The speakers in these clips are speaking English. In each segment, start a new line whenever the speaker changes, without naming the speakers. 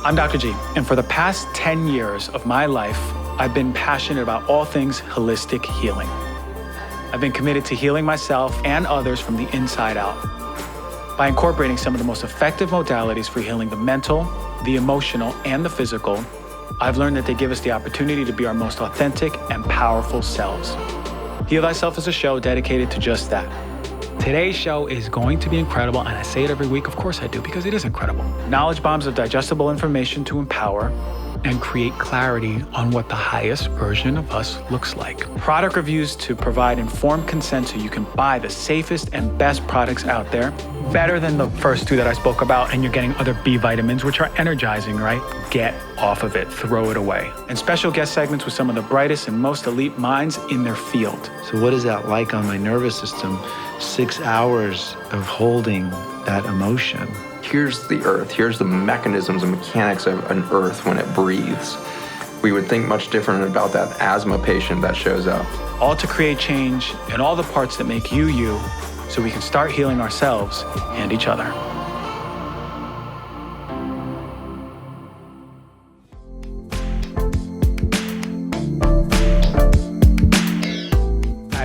I'm Dr. G, and for the past 10 years of my life, I've been passionate about all things holistic healing. I've been committed to healing myself and others from the inside out by incorporating some of the most effective modalities for healing the mental, the emotional, and the physical. I've learned that they give us the opportunity to be our most authentic and powerful selves. Heal Thyself is a show dedicated to just that. Today's show is going to be incredible, and I say it every week, of course I do, because it is incredible. Knowledge bombs of digestible information to empower and create clarity on what the highest version of us looks like. Product reviews to provide informed consent so you can buy the safest and best products out there, better than the first two that I spoke about, and you're getting other B vitamins, which are energizing, right? Get off of it, throw it away. And special guest segments with some of the brightest and most elite minds in their field.
So what is that like on my nervous system? 6 hours of holding that emotion.
Here's the earth. Here's the mechanisms and mechanics of an earth when it breathes. We would think much different about that asthma patient that shows up.
All to create change in all the parts that make you, you, so we can start healing ourselves and each other.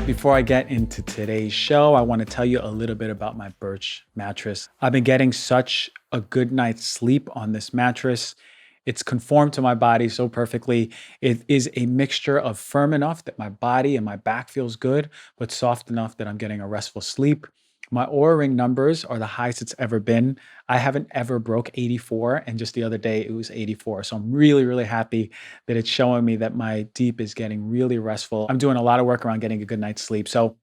Before I get into today's show, I want to tell you a little bit about my Birch mattress. I've been getting such a good night's sleep on this mattress. It's conformed to my body so perfectly. It is a mixture of firm enough that my body and my back feels good, but soft enough that I'm getting a restful sleep. My Oura Ring numbers are the highest it's ever been. I haven't ever broke 84, and just the other day it was 84. So I'm really, really happy that it's showing me that my deep is getting really restful. I'm doing a lot of work around getting a good night's sleep. So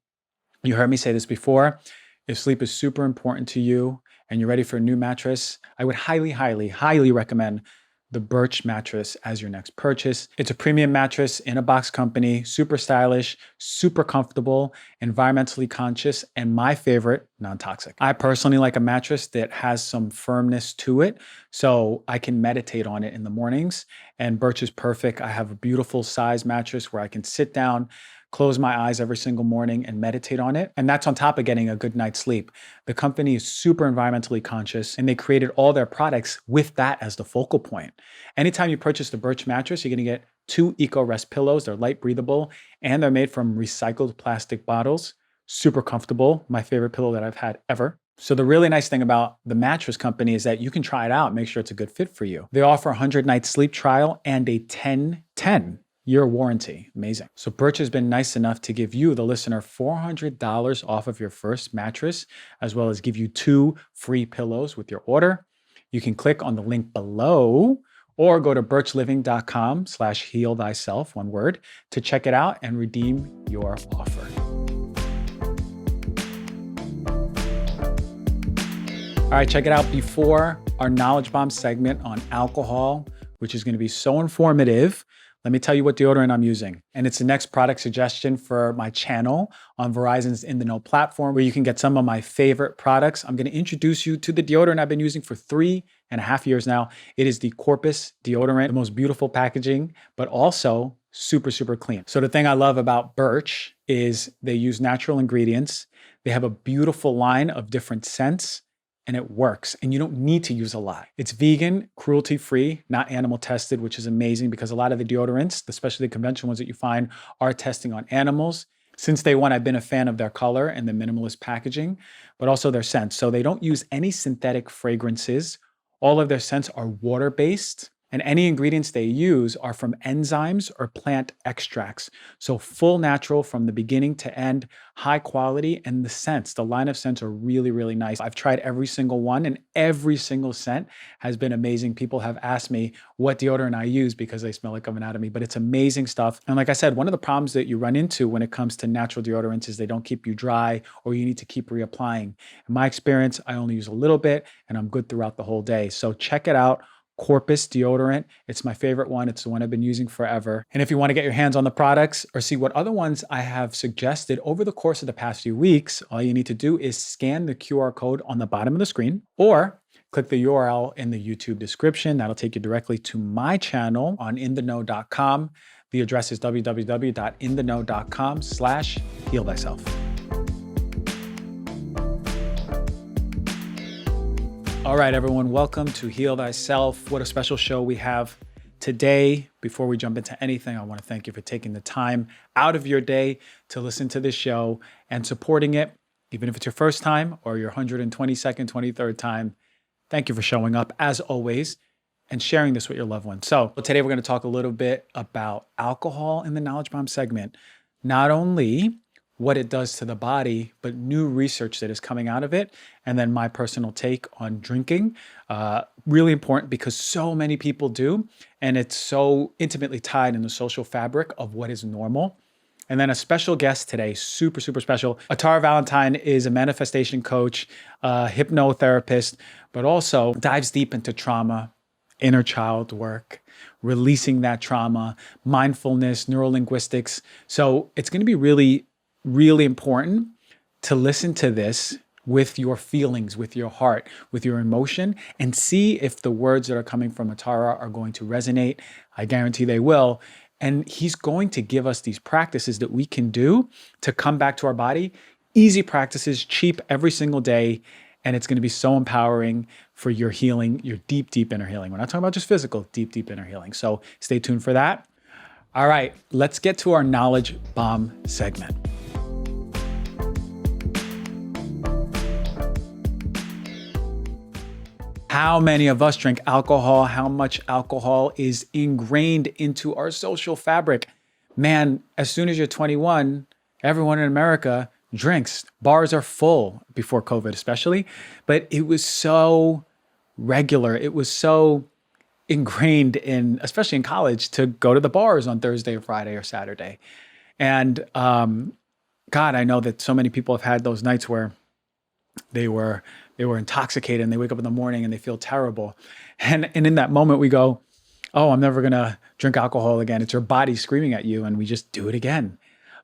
you heard me say this before. If sleep is super important to you and you're ready for a new mattress, I would highly, highly, highly recommend the Birch mattress as your next purchase. It's a premium mattress in a box company, super stylish, super comfortable, environmentally conscious, and my favorite, non-toxic. I personally like a mattress that has some firmness to it, so I can meditate on it in the mornings, and Birch is perfect. I have a beautiful size mattress where I can sit down, close my eyes every single morning and meditate on it. And that's on top of getting a good night's sleep. The company is super environmentally conscious, and they created all their products with that as the focal point. Anytime you purchase the Birch mattress, you're gonna get 2 Eco-Rest pillows. They're light breathable, and they're made from recycled plastic bottles. Super comfortable, my favorite pillow that I've had ever. So the really nice thing about the mattress company is that you can try it out, make sure it's a good fit for you. They offer a 100-night sleep trial and a 10-year warranty. Amazing. So Birch has been nice enough to give you, the listener, $400 off of your first mattress, as well as give you 2 free pillows with your order. You can click on the link below or go to birchLiving.com/healthyself, one word, to check it out and redeem your offer. All right, check it out before our Knowledge Bomb segment on alcohol, which is going to be so informative. Let me tell you what deodorant I'm using. And it's the next product suggestion for my channel on Verizon's In The Know platform, where you can get some of my favorite products. I'm gonna introduce you to the deodorant I've been using for 3.5 years now. It is the Corpus deodorant, the most beautiful packaging, but also super, super clean. So the thing I love about Birch is they use natural ingredients. They have a beautiful line of different scents, and it works, and you don't need to use a lot. It's vegan, cruelty-free, not animal tested, which is amazing because a lot of the deodorants, especially the conventional ones that you find, are testing on animals. Since day one, I've been a fan of their color and the minimalist packaging, but also their scents. So they don't use any synthetic fragrances. All of their scents are water-based, and any ingredients they use are from enzymes or plant extracts. So full natural from the beginning to end, high quality, and the scents, the line of scents are really, really nice. I've tried every single one, and every single scent has been amazing. People have asked me what deodorant I use because they smell like coming out of me, but it's amazing stuff. And like I said, one of the problems that you run into when it comes to natural deodorants is they don't keep you dry, or you need to keep reapplying. In my experience, I only use a little bit and I'm good throughout the whole day. So check it out. Corpus deodorant. It's my favorite one. It's the one I've been using forever. And if you want to get your hands on the products or see what other ones I have suggested over the course of the past few weeks, all you need to do is scan the QR code on the bottom of the screen or click the URL in the YouTube description. That'll take you directly to my channel on intheknow.com. The address is www.intheknow.com/healthyself. All right, everyone, welcome to Heal Thyself. What a special show we have today. Before we jump into anything, I want to thank you for taking the time out of your day to listen to this show and supporting it, even if it's your first time or your 122nd, 23rd time. Thank you for showing up, as always, and sharing this with your loved ones. So today we're going to talk a little bit about alcohol in the Knowledge Bomb segment. Not only what it does to the body, but new research that is coming out of it. And then my personal take on drinking. Really important because so many people do. And it's so intimately tied in the social fabric of what is normal. And then a special guest today, super, super special. Atara Valentine is a manifestation coach, hypnotherapist, but also dives deep into trauma, inner child work, releasing that trauma, mindfulness, neuro-linguistics. So it's going to be really important to listen to this with your feelings, with your heart, with your emotion, and see if the words that are coming from Atara are going to resonate. I guarantee they will. And he's going to give us these practices that we can do to come back to our body. Easy practices, cheap every single day. And it's going to be so empowering for your healing, your deep, deep inner healing. We're not talking about just physical, deep, deep inner healing. So stay tuned for that. All right, let's get to our Knowledge Bomb segment. How many of us drink alcohol? How much alcohol is ingrained into our social fabric? Man, as soon as you're 21, everyone in America drinks. Bars are full before COVID, especially. But it was so regular. It was so ingrained in, especially in college, to go to the bars on Thursday or Friday or Saturday. And God, I know that so many people have had those nights where they were intoxicated and they wake up in the morning and they feel terrible. And in that moment we go, oh, I'm never going to drink alcohol again. It's your body screaming at you and we just do it again.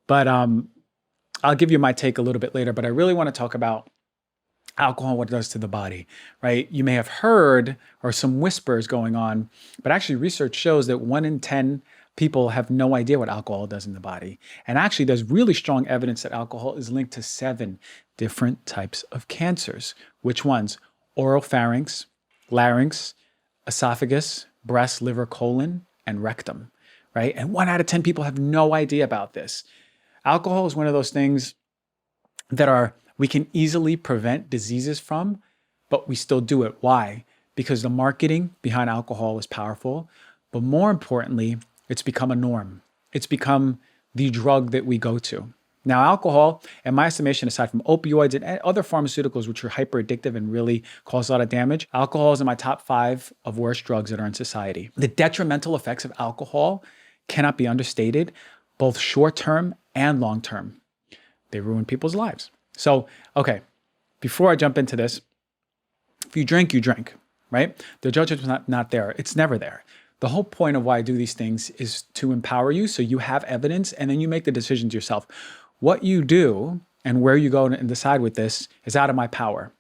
But I'll give you my take a little bit later, but I really want to talk about alcohol, what it does to the body, right? You may have heard or some whispers going on, but actually research shows that 1 in 10 people have no idea what alcohol does in the body. And actually there's really strong evidence that alcohol is linked to 7 different types of cancers. Which ones? Oropharynx, larynx, esophagus, breast, liver, colon, and rectum, right? And 1 out of 10 people have no idea about this. Alcohol is one of those things that we can easily prevent diseases from, but we still do it. Why? Because the marketing behind alcohol is powerful, but more importantly, it's become a norm. It's become the drug that we go to. Now, alcohol, in my estimation, aside from opioids and other pharmaceuticals, which are hyper addictive and really cause a lot of damage, alcohol is in my top 5 of worst drugs that are in society. The detrimental effects of alcohol cannot be understated, both short-term and long-term. They ruin people's lives. So, okay, before I jump into this, if you drink, you drink, right? The judgment's not there. It's never there. The whole point of why I do these things is to empower you so you have evidence and then you make the decisions yourself. What you do and where you go and decide with this is out of my power,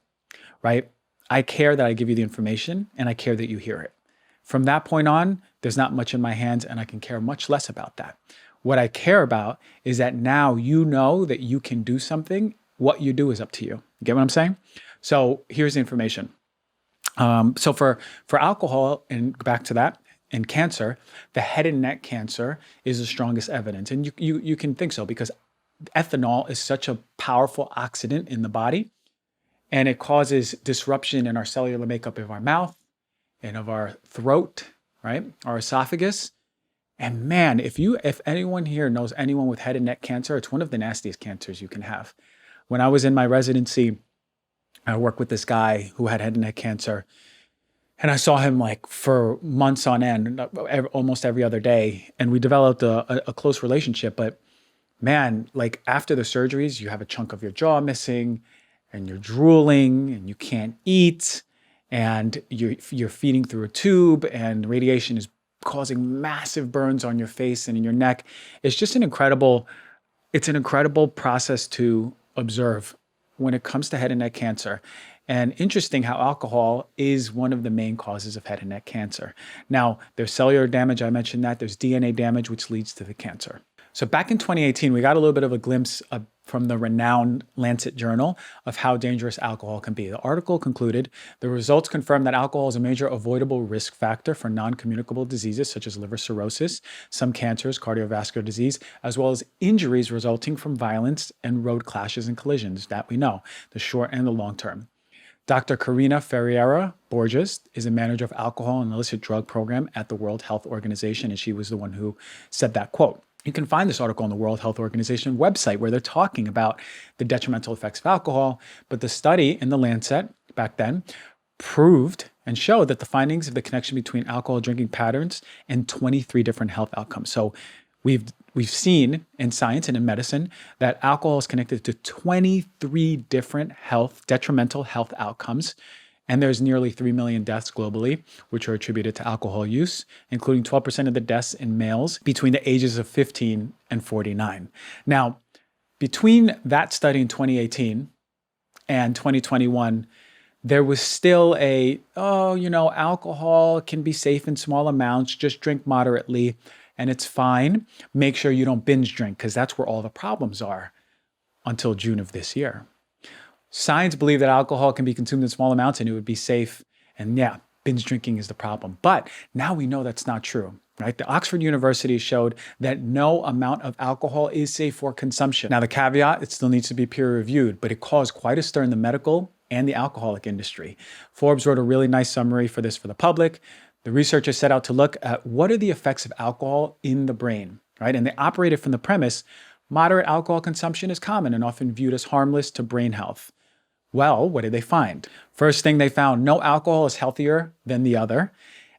right? I care that I give you the information and I care that you hear it. From that point on, there's not much in my hands and I can care much less about that. What I care about is that now you know that you can do something. What you do is up to you. You get what I'm saying? So here's the information. So for alcohol, and back to that, and cancer, the head and neck cancer is the strongest evidence. And you can think so because ethanol is such a powerful oxidant in the body and it causes disruption in our cellular makeup of our mouth and of our throat, right? Our esophagus. And man, if anyone here knows anyone with head and neck cancer, it's one of the nastiest cancers you can have. When I was in my residency, I worked with this guy who had head and neck cancer. And I saw him like for months on end, almost every other day. And we developed a close relationship. But man, like after the surgeries, you have a chunk of your jaw missing and you're drooling and you can't eat and you're feeding through a tube and radiation is causing massive burns on your face and in your neck. It's an incredible process to observe when it comes to head and neck cancer. And interesting how alcohol is one of the main causes of head and neck cancer. Now, there's cellular damage, I mentioned that. There's DNA damage, which leads to the cancer. So back in 2018, we got a little bit of a glimpse from the renowned Lancet journal of how dangerous alcohol can be. The article concluded, the results confirm that alcohol is a major avoidable risk factor for non-communicable diseases such as liver cirrhosis, some cancers, cardiovascular disease, as well as injuries resulting from violence and road clashes and collisions that we know, the short and the long term. Dr. Karina Ferreira Borges is a manager of alcohol and illicit drug program at the World Health Organization, and she was the one who said that quote. You can find this article on the World Health Organization website where they're talking about the detrimental effects of alcohol, but the study in the Lancet back then proved and showed that the findings of the connection between alcohol drinking patterns and 23 different health outcomes. So we've seen in science and in medicine that alcohol is connected to 23 different detrimental health outcomes. And there's nearly 3 million deaths globally, which are attributed to alcohol use, including 12% of the deaths in males between the ages of 15 and 49. Now, between that study in 2018 and 2021, there was still alcohol can be safe in small amounts, just drink moderately, and it's fine. Make sure you don't binge drink, because that's where all the problems are, until June of this year. Science believed that alcohol can be consumed in small amounts and it would be safe. And yeah, binge drinking is the problem. But now we know that's not true, right? The Oxford University showed that no amount of alcohol is safe for consumption. Now, the caveat, it still needs to be peer reviewed, but it caused quite a stir in the medical and the alcoholic industry. Forbes wrote a really nice summary for this for the public. The researchers set out to look at what are the effects of alcohol in the brain, right? And they operated from the premise, moderate alcohol consumption is common and often viewed as harmless to brain health. Well, what did they find? First thing they found, no alcohol is healthier than the other.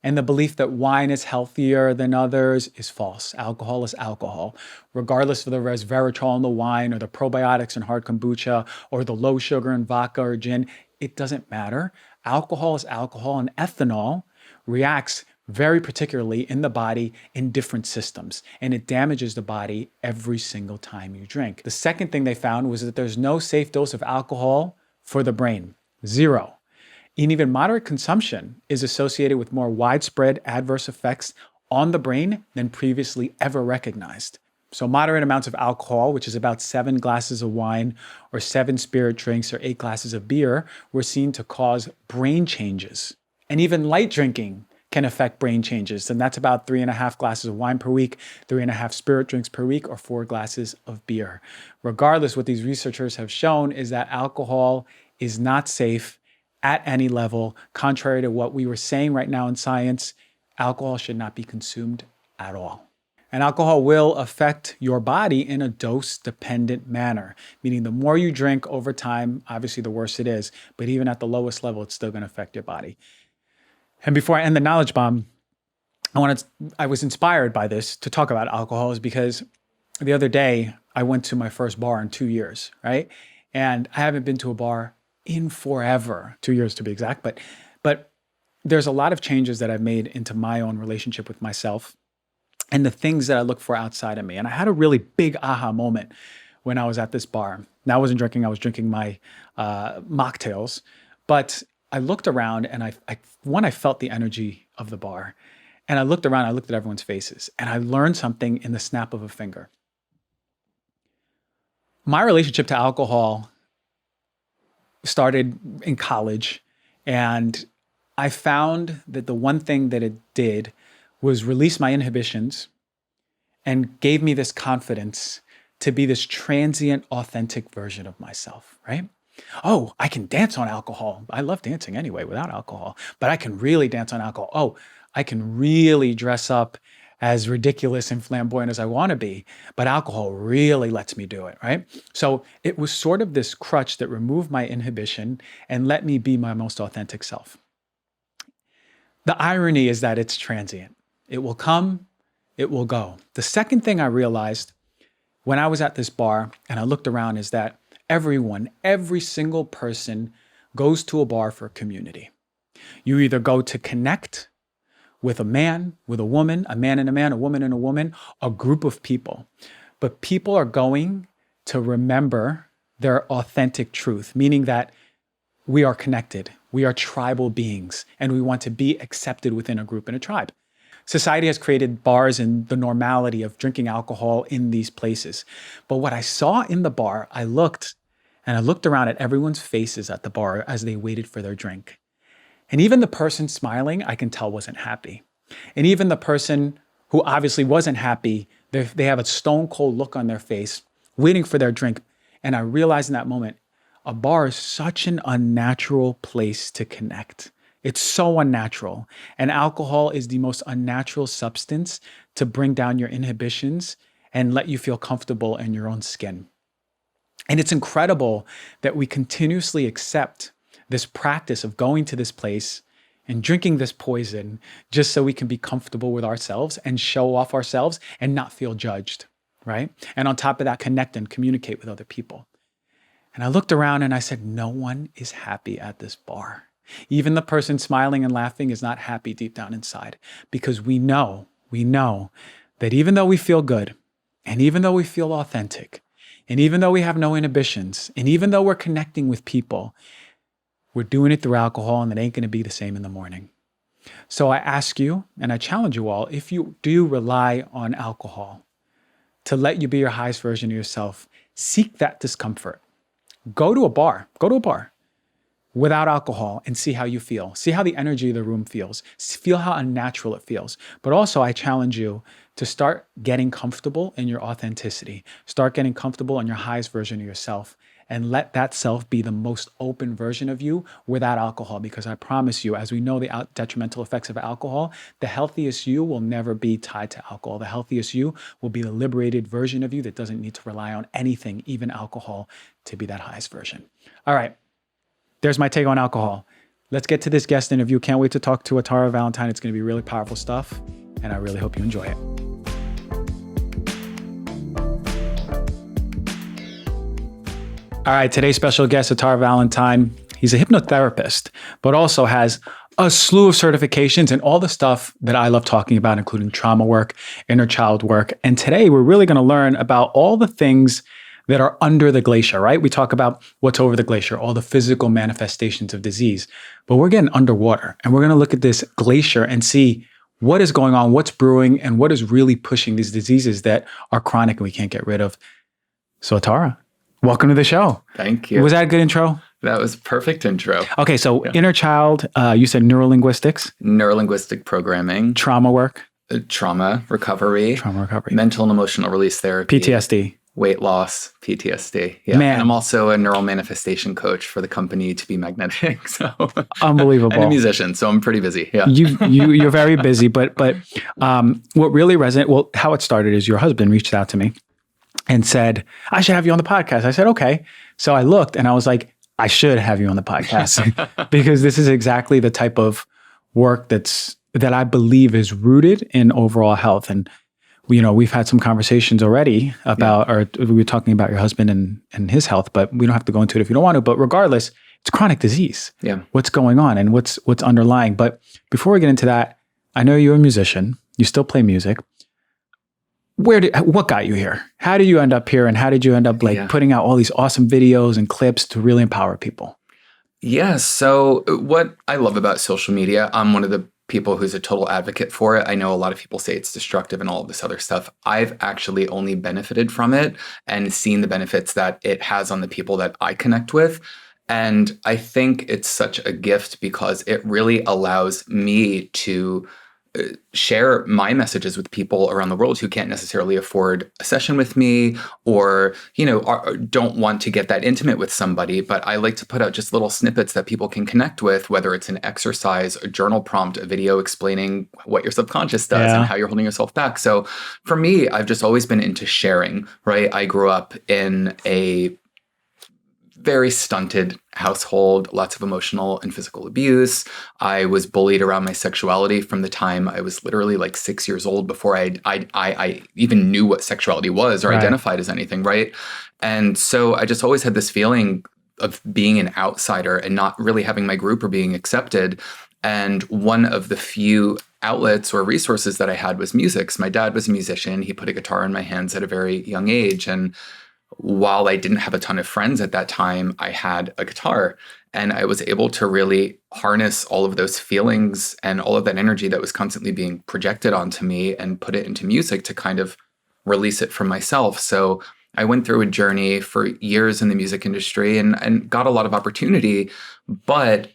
And the belief that wine is healthier than others is false. Alcohol is alcohol. Regardless of the resveratrol in the wine or the probiotics in hard kombucha or the low sugar in vodka or gin, it doesn't matter. Alcohol is alcohol, and ethanol reacts very particularly in the body in different systems, and it damages the body every single time you drink. The second thing they found was that there's no safe dose of alcohol for the brain, 0. And even moderate consumption is associated with more widespread adverse effects on the brain than previously ever recognized. So moderate amounts of alcohol, which is about 7 glasses of wine or 7 spirit drinks or 8 glasses of beer, were seen to cause brain changes. And even light drinking can affect brain changes. And that's about 3.5 glasses of wine per week, 3.5 spirit drinks per week, or 4 glasses of beer. Regardless, what these researchers have shown is that alcohol is not safe at any level. Contrary to what we were saying right now in science, alcohol should not be consumed at all. And alcohol will affect your body in a dose-dependent manner, meaning the more you drink over time, obviously the worse it is, but even at the lowest level, it's still going to affect your body. And before I end the knowledge bomb, I was inspired by this to talk about alcohol is because the other day I went to my first bar in 2 years, right? And I haven't been to a bar in forever, 2 years to be exact, but there's a lot of changes that I've made into my own relationship with myself and the things that I look for outside of me. And I had a really big aha moment when I was at this bar. Now, I wasn't drinking, I was drinking my mocktails, but I looked around and I felt the energy of the bar. And I looked around, I looked at everyone's faces, and I learned something in the snap of a finger. My relationship to alcohol started in college, and I found that the one thing that it did was release my inhibitions and gave me this confidence to be this transient, authentic version of myself, right? Oh, I can dance on alcohol. I love dancing anyway without alcohol, but I can really dance on alcohol. Oh, I can really dress up as ridiculous and flamboyant as I want to be, but alcohol really lets me do it, right? So it was sort of this crutch that removed my inhibition and let me be my most authentic self. The irony is that it's transient. It will come, it will go. The second thing I realized when I was at this bar and I looked around is that every single person goes to a bar for a community. You either go to connect with a man, with a woman, a man and a man, a woman and a woman, a group of people. But people are going to remember their authentic truth, meaning that we are connected, we are tribal beings, and we want to be accepted within a group and a tribe. Society has created bars and the normality of drinking alcohol in these places. But what I saw in the bar, I looked around at everyone's faces at the bar as they waited for their drink. And even the person smiling, I can tell wasn't happy. And even the person who obviously wasn't happy, they have a stone cold look on their face, waiting for their drink. And I realized in that moment, a bar is such an unnatural place to connect. It's so unnatural. And alcohol is the most unnatural substance to bring down your inhibitions and let you feel comfortable in your own skin. And it's incredible that we continuously accept this practice of going to this place and drinking this poison just so we can be comfortable with ourselves and show off ourselves and not feel judged, right? And on top of that, connect and communicate with other people. And I looked around and I said, no one is happy at this bar. Even the person smiling and laughing is not happy deep down inside, because we know that even though we feel good, and even though we feel authentic, and even though we have no inhibitions, and even though we're connecting with people, we're doing it through alcohol, and it ain't going to be the same in the morning. So I ask you, and I challenge you all, if you do rely on alcohol to let you be your highest version of yourself, seek that discomfort. Go to a bar without alcohol and see how you feel. See how the energy of the room feels. Feel how unnatural it feels. But also, I challenge you to start getting comfortable in your authenticity. Start getting comfortable in your highest version of yourself, and let that self be the most open version of you without alcohol. Because I promise you, as we know the detrimental effects of alcohol, the healthiest you will never be tied to alcohol. The healthiest you will be the liberated version of you that doesn't need to rely on anything, even alcohol, to be that highest version. All right. There's my take on alcohol. Let's get to this guest interview. Can't wait to talk to Atara Valentine. It's going to be really powerful stuff, and I really hope you enjoy it. All right, today's special guest, Atara Valentine. He's a hypnotherapist, but also has a slew of certifications and all the stuff that I love talking about, including trauma work, inner child work. And today we're really going to learn about all the things that are under the glacier, right? We talk about what's over the glacier, all the physical manifestations of disease, but we're getting underwater, and we're going to look at this glacier and see what is going on, what's brewing, and what is really pushing these diseases that are chronic and we can't get rid of. So Atara, welcome to the show.
Thank you.
Was that a good intro?
That was perfect intro.
Okay, so inner child, you said Neuro-Linguistics.
Neuro-Linguistic Programming.
Trauma work.
Trauma recovery.
Trauma recovery.
Mental and emotional release therapy.
PTSD.
Weight loss, PTSD. Yeah.
Man.
And I'm also a neural manifestation coach for the company To Be Magnetic. So
Unbelievable.
And a musician, so I'm pretty busy. Yeah.
You're very busy, but what really resonated, well, how it started is your husband reached out to me and said, I should have you on the podcast. I said, okay. So I looked and I was like, I should have you on the podcast because this is exactly the type of work that I believe is rooted in overall health. And we've had some conversations already about, or we were talking about your husband and his health, but we don't have to go into it if you don't want to. But regardless, it's chronic disease.
Yeah.
What's going on and what's underlying. But before we get into that, I know you're a musician. You still play music. What got you here? How did you end up here? And how did you end up putting out all these awesome videos and clips to really empower people?
Yeah. So what I love about social media, I'm one of the people who's a total advocate for it. I know a lot of people say it's destructive and all of this other stuff. I've actually only benefited from it and seen the benefits that it has on the people that I connect with. And I think it's such a gift because it really allows me to share my messages with people around the world who can't necessarily afford a session with me or, don't want to get that intimate with somebody. But I like to put out just little snippets that people can connect with, whether it's an exercise, a journal prompt, a video explaining what your subconscious does and how you're holding yourself back. So for me, I've just always been into sharing, right? I grew up in a very stunted household, lots of emotional and physical abuse. I was bullied around my sexuality from the time I was literally like 6 years old before I even knew what sexuality was or identified as anything, right? And so I just always had this feeling of being an outsider and not really having my group or being accepted. And one of the few outlets or resources that I had was music. So my dad was a musician. He put a guitar in my hands at a very young age. And while I didn't have a ton of friends at that time, I had a guitar, and I was able to really harness all of those feelings and all of that energy that was constantly being projected onto me and put it into music to kind of release it from myself. So I went through a journey for years in the music industry and got a lot of opportunity, but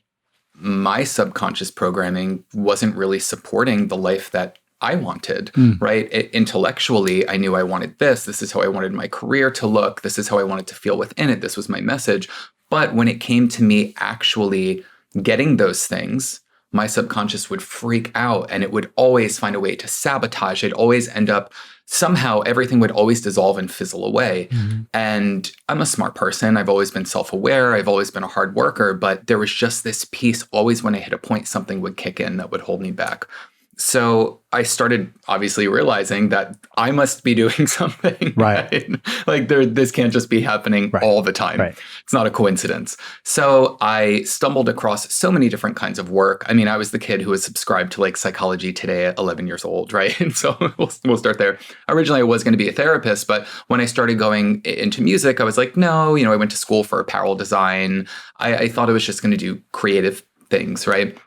my subconscious programming wasn't really supporting the life that I wanted, right? Intellectually, I knew I wanted this. This is how I wanted my career to look. This is how I wanted to feel within it. This was my message. But when it came to me actually getting those things, my subconscious would freak out and it would always find a way to sabotage. It'd always end up, somehow everything would always dissolve and fizzle away. And I'm a smart person. I've always been self-aware. I've always been a hard worker, but there was just this piece always when I hit a point, something would kick in that would hold me back. So I started obviously realizing that I must be doing something. Right? Like this can't just be happening all the time. It's not a coincidence. So I stumbled across so many different kinds of work. I mean, I was the kid who was subscribed to like Psychology Today at 11 years old, right? And so we'll start there. Originally, I was going to be a therapist, but when I started going into music, I was like, no, I went to school for apparel design. I thought I was just going to do creative things, right?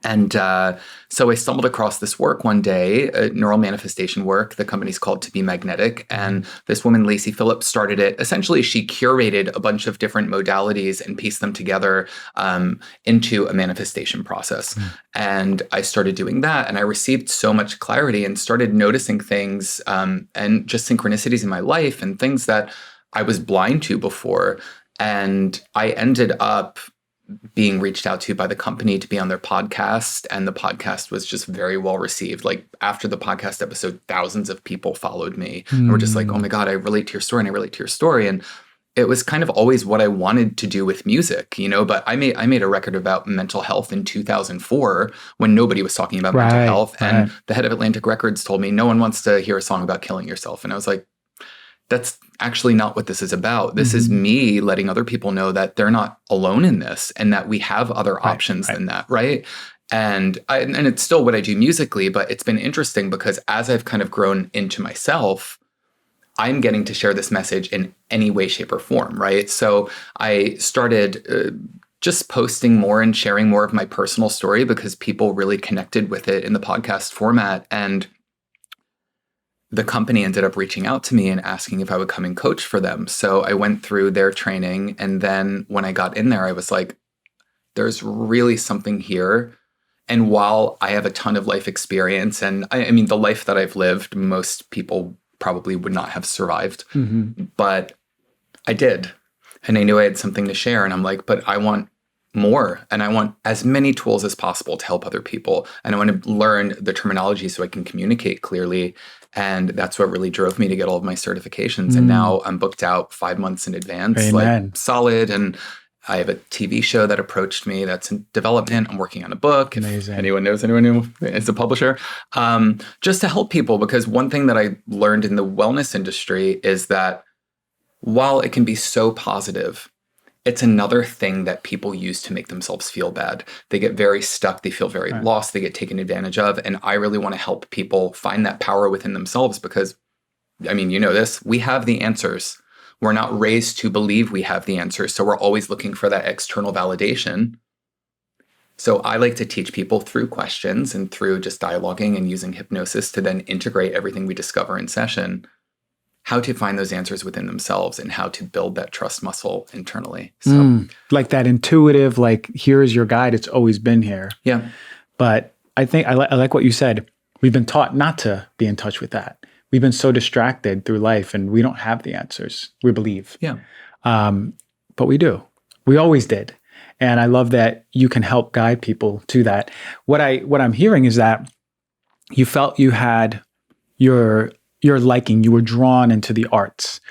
And so I stumbled across this work one day, neural manifestation work. The company's called To Be Magnetic. And this woman, Lacey Phillips, started it. Essentially, she curated a bunch of different modalities and pieced them together into a manifestation process. And I started doing that. And I received so much clarity and started noticing things and just synchronicities in my life and things that I was blind to before. And I ended up being reached out to by the company to be on their podcast. And the podcast was just very well received. Like after the podcast episode, thousands of people followed me and were just like, oh my God, I relate to your story and I relate to your story. And it was kind of always what I wanted to do with music, but I made a record about mental health in 2004 when nobody was talking about mental health. And the head of Atlantic Records told me, no one wants to hear a song about killing yourself. And I was like, that's actually not what this is about. This is me letting other people know that they're not alone in this and that we have other options than that, right? And it's still what I do musically, but it's been interesting because as I've kind of grown into myself, I'm getting to share this message in any way, shape, or form, right? So I started just posting more and sharing more of my personal story because people really connected with it in the podcast format. And the company ended up reaching out to me and asking if I would come and coach for them. So I went through their training. And then when I got in there, I was like, there's really something here. And while I have a ton of life experience, and I mean, the life that I've lived, most people probably would not have survived, but I did. And I knew I had something to share. And I'm like, but I want more. And I want as many tools as possible to help other people. And I want to learn the terminology so I can communicate clearly. And that's what really drove me to get all of my certifications. And now I'm booked out 5 months in advance, like solid. And I have a TV show that approached me that's in development. I'm working on a book. If anyone knows anyone who is a publisher, just to help people. Because one thing that I learned in the wellness industry is that while it can be so positive, it's another thing that people use to make themselves feel bad. They get very stuck. They feel very lost. They get taken advantage of. And I really want to help people find that power within themselves because, I mean, you know this, we have the answers. We're not raised to believe we have the answers. So we're always looking for that external validation. So I like to teach people through questions and through just dialoguing and using hypnosis to then integrate everything we discover in session, how to find those answers within themselves and how to build that trust muscle internally. So
like that intuitive, like, here's your guide. It's always been here.
Yeah.
But I think I like what you said. We've been taught not to be in touch with that. We've been so distracted through life and we don't have the answers, we believe.
Yeah.
But we do. We always did. And I love that you can help guide people to that. What I'm hearing is that you felt you had your liking, you were drawn into the arts,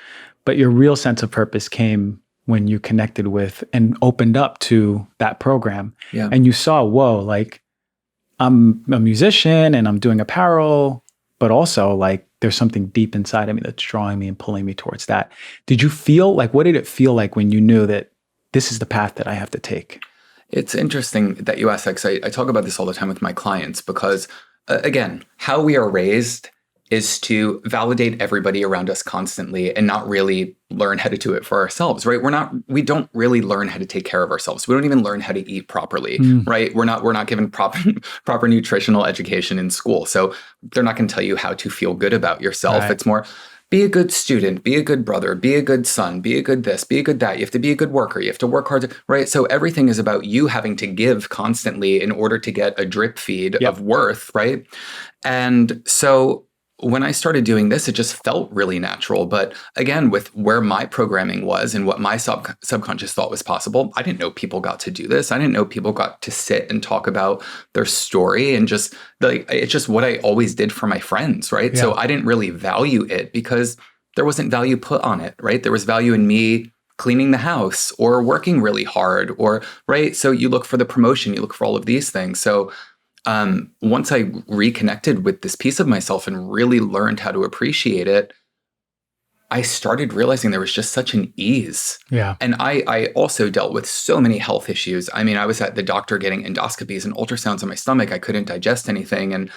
but your real sense of purpose came when you connected with and opened up to that program.
Yeah.
And you saw, whoa, like I'm a musician and I'm doing apparel, but also like there's something deep inside of me that's drawing me and pulling me towards that. Did you feel like, what did it feel like when you knew that this is the path that I have to take?
It's interesting that you ask that because I talk about this all the time with my clients because, again, how we are raised is to validate everybody around us constantly and not really learn how to do it for ourselves, right? We don't really learn how to take care of ourselves. We don't even learn how to eat properly, right? We're not given proper nutritional education in school. So they're not going to tell you how to feel good about yourself.
Right.
It's more, be a good student, be a good brother, be a good son, be a good this, be a good that. You have to be a good worker. You have to work hard, right? So everything is about you having to give constantly in order to get a drip feed of worth, right? And so when I started doing this, it just felt really natural. But again, with where my programming was and what my subconscious thought was possible, I didn't know people got to do this. I didn't know people got to sit and talk about their story, and just like, it's just what I always did for my friends, right?
Yeah.
So I didn't really value it because there wasn't value put on it, right? There was value in me cleaning the house or working really hard, or, right? So you look for the promotion, you look for all of these things. So once I reconnected with this piece of myself and really learned how to appreciate it, I started realizing there was just such an ease.
Yeah.
And I also dealt with so many health issues. I mean, I was at the doctor getting endoscopies and ultrasounds on my stomach. I couldn't digest anything. And,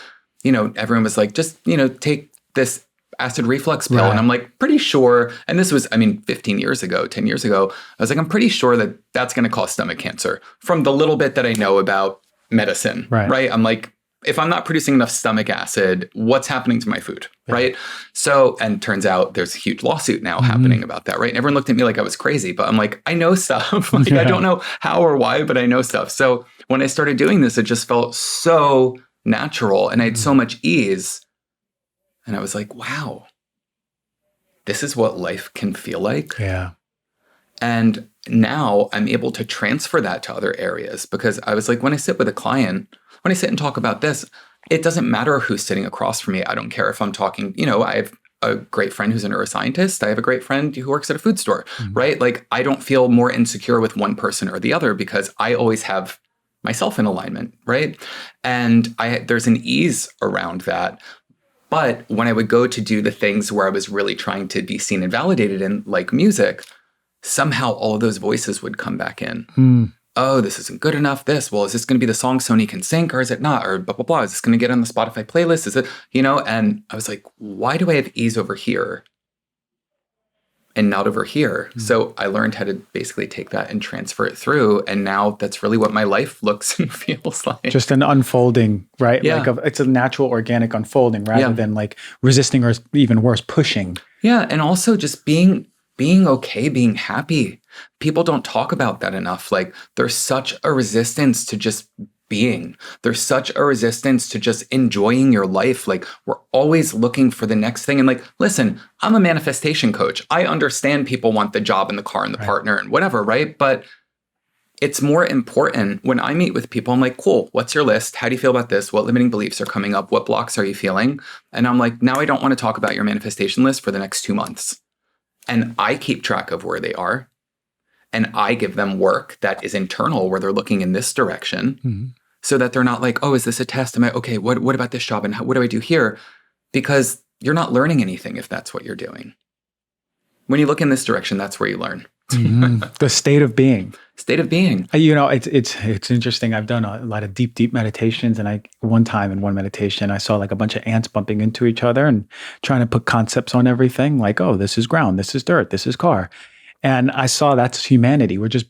everyone was like, just, take this acid reflux pill.
Right.
And I'm like, pretty sure. And this was, 15 years ago, 10 years ago, I was like, I'm pretty sure that that's going to cause stomach cancer from the little bit that I know about medicine, right? I'm like, if I'm not producing enough stomach acid, what's happening to my food, right? So, and turns out there's a huge lawsuit now happening about that, right? And everyone looked at me like I was crazy, but I'm like, I know stuff. I don't know how or why, but I know stuff. So when I started doing this, it just felt so natural and I had so much ease. And I was like, wow, this is what life can feel like.
Yeah.
And now I'm able to transfer that to other areas, because I was like, when I sit with a client, when I sit and talk about this, it doesn't matter who's sitting across from me. I don't care if I'm talking, I have a great friend who's a neuroscientist. I have a great friend who works at a food store, right? Like, I don't feel more insecure with one person or the other because I always have myself in alignment, right? And there's an ease around that. But when I would go to do the things where I was really trying to be seen and validated in, like music, somehow all of those voices would come back in. Oh, this isn't good enough. Well, is this going to be the song Sony can sync, or is it not? Or blah, blah, blah. Is this going to get on the Spotify playlist? Is it, and I was like, why do I have ease over here and not over here? So I learned how to basically take that and transfer it through. And now that's really what my life looks and feels like.
Just an unfolding, right?
Yeah.
Like it's a natural, organic unfolding rather than like resisting, or even worse, pushing.
Yeah. And also just being okay, being happy. People don't talk about that enough. Like, there's such a resistance to just being. There's such a resistance to just enjoying your life. Like, we're always looking for the next thing. And like, listen, I'm a manifestation coach. I understand people want the job and the car and the partner and whatever, right? But it's more important when I meet with people, I'm like, cool, what's your list? How do you feel about this? What limiting beliefs are coming up? What blocks are you feeling? And I'm like, now I don't want to talk about your manifestation list for the next 2 months. And I keep track of where they are. And I give them work that is internal, where they're looking in this direction, so that they're not like, oh, is this a test? Am I, okay, what about this job? And what do I do here? Because you're not learning anything if that's what you're doing. When you look in this direction, that's where you learn.
The state of being.
State of being.
It's interesting. I've done a lot of deep meditations, and one time in one meditation, I saw like a bunch of ants bumping into each other and trying to put concepts on everything, like, oh, this is ground, this is dirt, this is car. And I saw that's humanity. We're just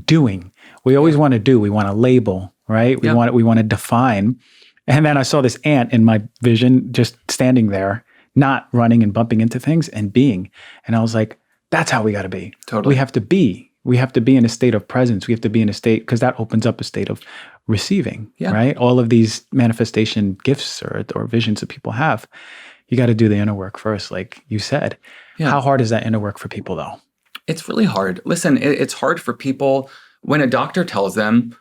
doing. We always want to do. We want to label, right? We want to define. And then I saw this ant in my vision just standing there, not running and bumping into things, and being. And I was like, that's how we got to be.
Totally.
We have to be. We have to be in a state of presence. We have to be in a state, because that opens up a state of receiving, right? All of these manifestation gifts or visions that people have, you got to do the inner work first, like you said. Yeah. How hard is that inner work for people, though?
It's really hard. Listen, it's hard for people when a doctor tells them,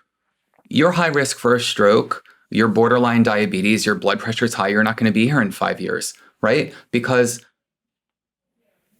you're high risk for a stroke, you're borderline diabetes, your blood pressure is high, you're not going to be here in 5 years, right? Because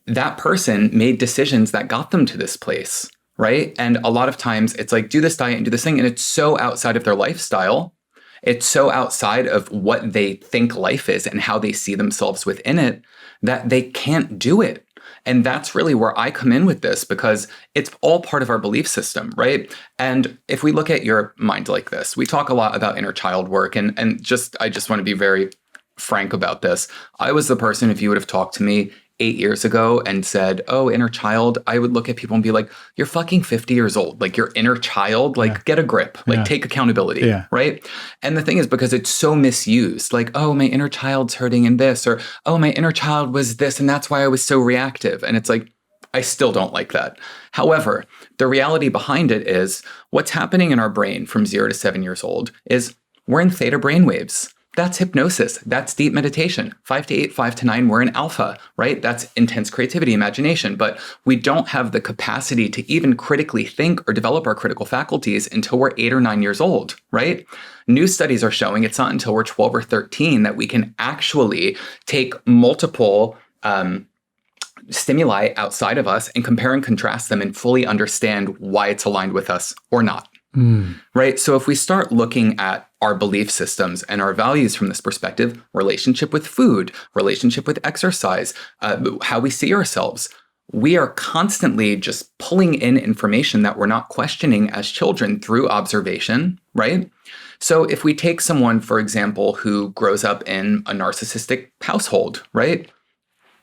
that person made decisions that got them to this place, right? And a lot of times it's like, do this diet and do this thing. And it's so outside of their lifestyle. It's so outside of what they think life is and how they see themselves within it, that they can't do it. And that's really where I come in with this, because it's all part of our belief system, right? And if we look at your mind like this, we talk a lot about inner child work, and I just want to be very frank about this. I was the person, if you would have talked to me 8 years ago and said, oh, inner child, I would look at people and be like, you're fucking 50 years old. Like, your inner child, like, get a grip, like, take accountability, right? And the thing is, because it's so misused, like, oh, my inner child's hurting in this, or, oh, my inner child was this, and that's why I was so reactive. And it's like, I still don't like that. However, the reality behind it is what's happening in our brain from 0 to 7 years old is we're in theta brainwaves. That's hypnosis. That's deep meditation. 5 to 8, 5 to 9, we're in alpha, right? That's intense creativity, imagination. But we don't have the capacity to even critically think or develop our critical faculties until we're 8 or 9 years old, right? New studies are showing it's not until we're 12 or 13 that we can actually take multiple stimuli outside of us and compare and contrast them and fully understand why it's aligned with us or not. Right? So if we start looking at our belief systems and our values from this perspective, relationship with food, relationship with exercise, how we see ourselves, we are constantly just pulling in information that we're not questioning as children through observation, right? So if we take someone, for example, who grows up in a narcissistic household, right?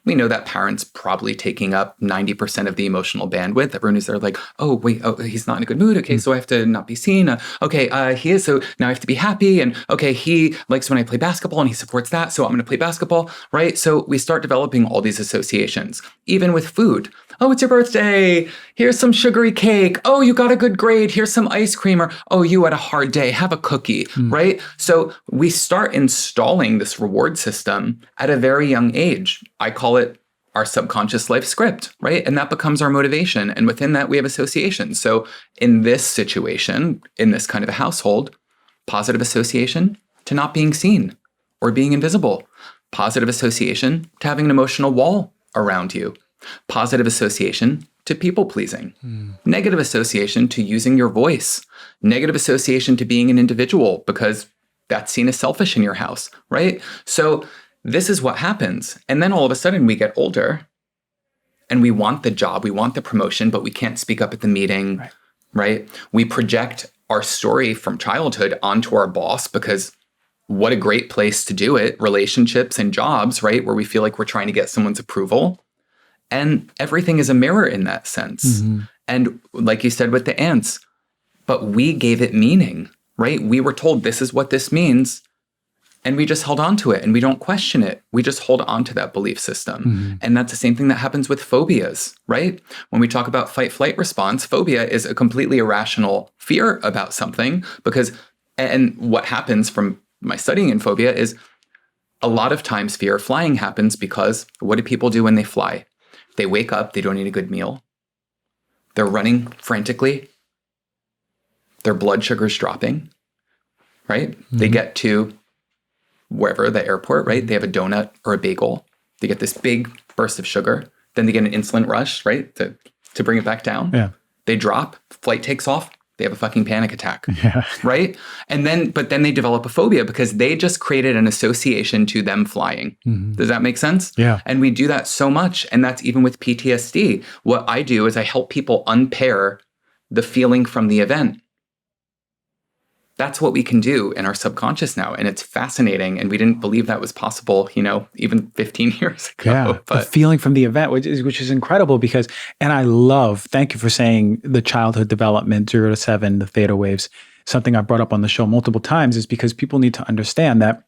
We know that parents probably taking up 90% of the emotional bandwidth. Everyone is there like, oh, wait, oh, he's not in a good mood. Okay, so I have to not be seen. He is, so now I have to be happy. And okay, he likes when I play basketball and he supports that, so I'm going to play basketball, right? So we start developing all these associations, even with food. Oh, it's your birthday. Here's some sugary cake. Oh, you got a good grade. Here's some ice cream. Or, oh, you had a hard day. Have a cookie, right? So we start installing this reward system at a very young age. I call it our subconscious life script, right? And that becomes our motivation. And within that, we have associations. So in this situation, in this kind of a household, positive association to not being seen or being invisible. Positive association to having an emotional wall around you. Positive association to people pleasing. Negative association to using your voice. Negative association to being an individual because that's seen as selfish in your house, right? So this is what happens. And then all of a sudden we get older and we want the job, we want the promotion, but we can't speak up at the meeting, right? We project our story from childhood onto our boss because what a great place to do it, relationships and jobs, right? Where we feel like we're trying to get someone's approval. And everything is a mirror in that sense. And like you said with the ants, but we gave it meaning, right? We were told this is what this means. And we just held on to it and we don't question it. We just hold on to that belief system. And that's the same thing that happens with phobias, right? When we talk about fight-flight response, phobia is a completely irrational fear about something because, and what happens from my studying in phobia is a lot of times fear of flying happens because what do people do when they fly? They wake up, they don't eat a good meal. They're running frantically. Their blood sugar's dropping, right? They get to wherever, the airport, right? They have a donut or a bagel. They get this big burst of sugar. Then they get an insulin rush, right? To bring it back down. Yeah. They drop, flight takes off. They have a fucking panic attack, right? But then they develop a phobia because they just created an association to them flying. Does that make sense? Yeah. And we do that so much. And that's even with PTSD. What I do is I help people unpair the feeling from the event. That's what we can do in our subconscious now. And it's fascinating. And we didn't believe that was possible, even 15 years ago.
Yeah, the feeling from the event, which is incredible because, and I love, thank you for saying the childhood development, 0 to 7, the theta waves. Something I brought up on the show multiple times is because people need to understand that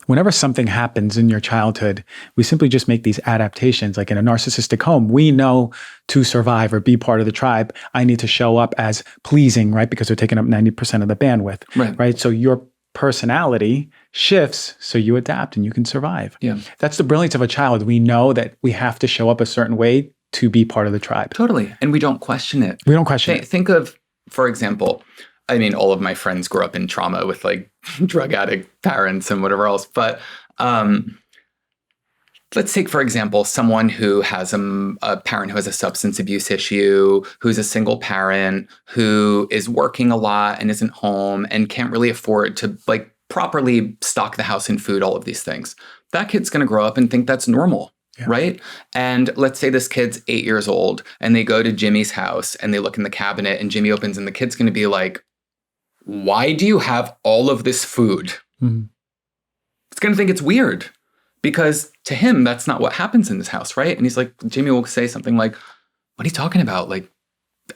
whenever something happens in your childhood, we simply just make these adaptations. Like in a narcissistic home, we know to survive or be part of the tribe, I need to show up as pleasing, right? Because they're taking up 90% of the bandwidth, right? So your personality shifts so you adapt and you can survive. Yeah. That's the brilliance of a child. We know that we have to show up a certain way to be part of the tribe.
Totally. And we don't question it.
We don't question it.
Think of, for example, I mean, all of my friends grew up in trauma with like drug addict parents and whatever else. But let's take, for example, someone who has a parent who has a substance abuse issue, who's a single parent, who is working a lot and isn't home and can't really afford to like properly stock the house in food, all of these things. That kid's going to grow up and think that's normal. Yeah. Right? And let's say this kid's 8 years old and they go to Jimmy's house and they look in the cabinet and Jimmy opens and the kid's going to be like, why do you have all of this food? It's going to think it's weird because to him, that's not what happens in this house, right? And he's like, Jimmy will say something like, what are you talking about? Like,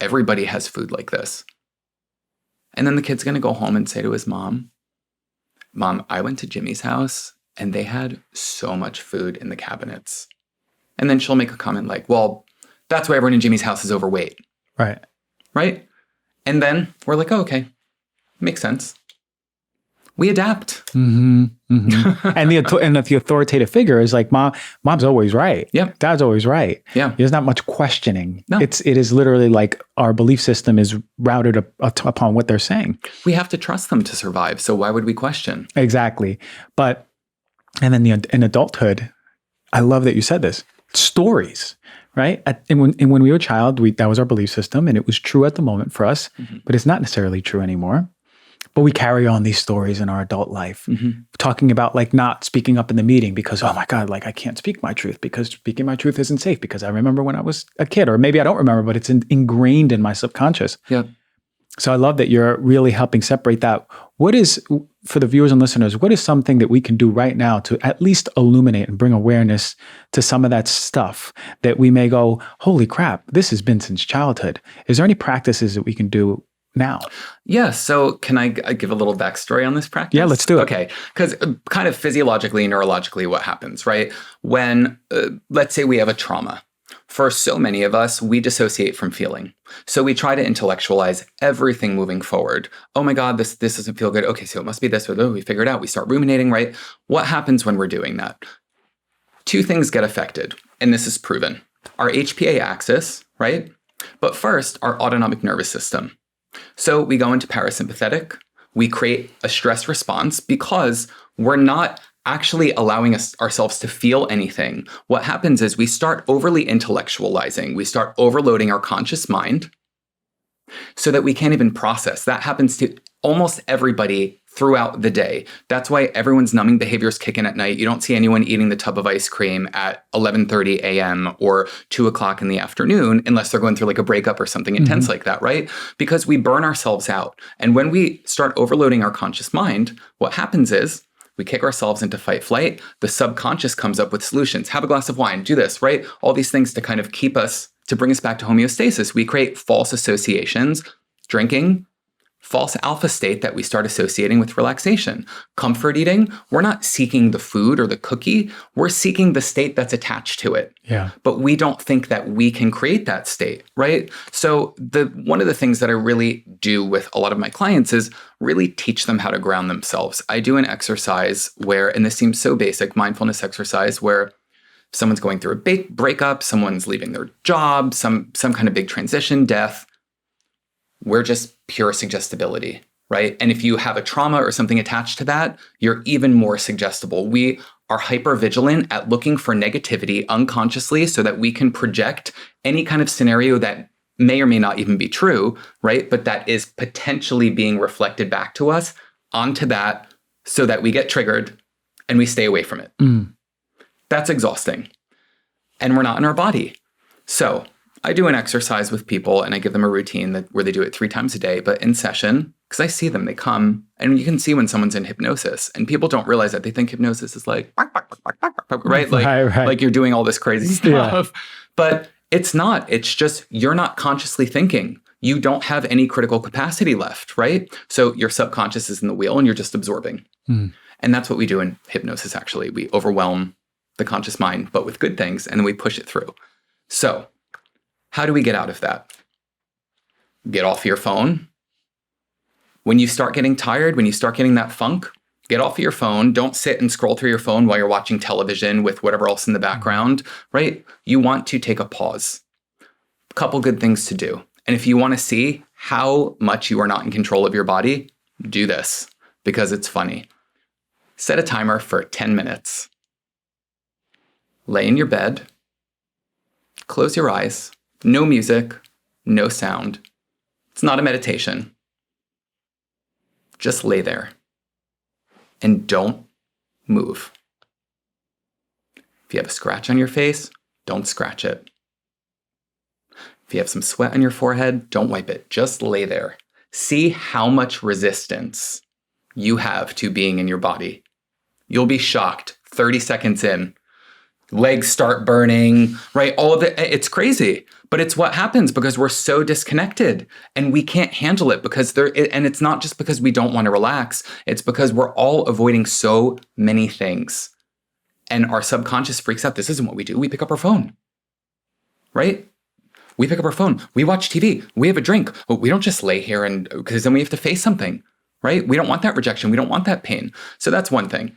everybody has food like this. And then the kid's going to go home and say to his mom, Mom, I went to Jimmy's house and they had so much food in the cabinets. And then she'll make a comment like, well, that's why everyone in Jimmy's house is overweight.
Right.
Right? And then we're like, oh, okay, makes sense. We adapt.
Mm-hmm. Mm-hmm. and the authoritative figure is like, mom's always right.
Yeah.
Dad's always right.
Yeah.
There's not much questioning.
No.
It is literally like our belief system is routed upon what they're saying.
We have to trust them to survive. So why would we question?
Exactly. And then in adulthood, I love that you said this, stories, right? And when we were a child, that was our belief system and it was true at the moment for us, but it's not necessarily true anymore. But we carry on these stories in our adult life, talking about like not speaking up in the meeting because, oh my God, like I can't speak my truth because speaking my truth isn't safe because I remember when I was a kid, or maybe I don't remember, but it's ingrained in my subconscious.
Yeah.
So I love that you're really helping separate that. What is, for the viewers and listeners, what is something that we can do right now to at least illuminate and bring awareness to some of that stuff that we may go, holy crap, this has been since childhood. Is there any practices that we can do now?
Yeah. So can I give a little backstory on this practice?
Yeah, let's do it.
Okay. Because kind of physiologically, neurologically, what happens, right? When, let's say we have a trauma. For so many of us, we dissociate from feeling. So we try to intellectualize everything moving forward. Oh my God, this doesn't feel good. Okay, so it must be this, or we figure it out. We start ruminating, right? What happens when we're doing that? Two things get affected, and this is proven. Our HPA axis, right? But first, our autonomic nervous system. So we go into parasympathetic. We create a stress response because we're not actually allowing ourselves to feel anything. What happens is we start overly intellectualizing. We start overloading our conscious mind so that we can't even process. That happens to almost everybody throughout the day. That's why everyone's numbing behaviors kick in at night. You don't see anyone eating the tub of ice cream at 11:30 a.m. or 2 o'clock in the afternoon unless they're going through like a breakup or something intense like that, right? Because we burn ourselves out. And when we start overloading our conscious mind, what happens is we kick ourselves into fight flight. The subconscious comes up with solutions. Have a glass of wine, do this, right? All these things to kind of keep us, to bring us back to homeostasis. We create false associations, drinking, false alpha state that we start associating with relaxation. Comfort eating, we're not seeking the food or the cookie, we're seeking the state that's attached to it.
Yeah.
But we don't think that we can create that state, right? So one of the things that I really do with a lot of my clients is really teach them how to ground themselves. I do an exercise where, and this seems so basic, mindfulness exercise, where someone's going through a breakup, someone's leaving their job, some kind of big transition, death. We're just pure suggestibility, right? And if you have a trauma or something attached to that, you're even more suggestible. We are hyper vigilant at looking for negativity unconsciously so that we can project any kind of scenario that may or may not even be true, right? But that is potentially being reflected back to us onto that so that we get triggered and we stay away from it. That's exhausting. And we're not in our body. So I do an exercise with people and I give them a routine where they do it 3 times a day, but in session, because I see them, they come, and you can see when someone's in hypnosis, and people don't realize that. They think hypnosis is like, right? Like you're doing all this crazy stuff. Yeah. But it's not. It's just you're not consciously thinking. You don't have any critical capacity left, right? So your subconscious is in the wheel and you're just absorbing. And that's what we do in hypnosis, actually. We overwhelm the conscious mind, but with good things, and then we push it through. So how do we get out of that? Get off your phone. When you start getting tired, when you start getting that funk, get off of your phone. Don't sit and scroll through your phone while you're watching television with whatever else in the background, right? You want to take a pause. A couple good things to do. And if you want to see how much you are not in control of your body, do this because it's funny. Set a timer for 10 minutes. Lay in your bed. Close your eyes. No music, no sound. It's not a meditation. Just lay there and don't move. If you have a scratch on your face, don't scratch it. If you have some sweat on your forehead, don't wipe it. Just lay there. See how much resistance you have to being in your body. You'll be shocked. 30 seconds in, legs start burning, right? All of it. It's crazy, but it's what happens because we're so disconnected and we can't handle it and it's not just because we don't want to relax. It's because we're all avoiding so many things and our subconscious freaks out. This isn't what we do. We pick up our phone, right? We pick up our phone. We watch TV. We have a drink. We don't just lay here because then we have to face something, right? We don't want that rejection. We don't want that pain. So that's one thing.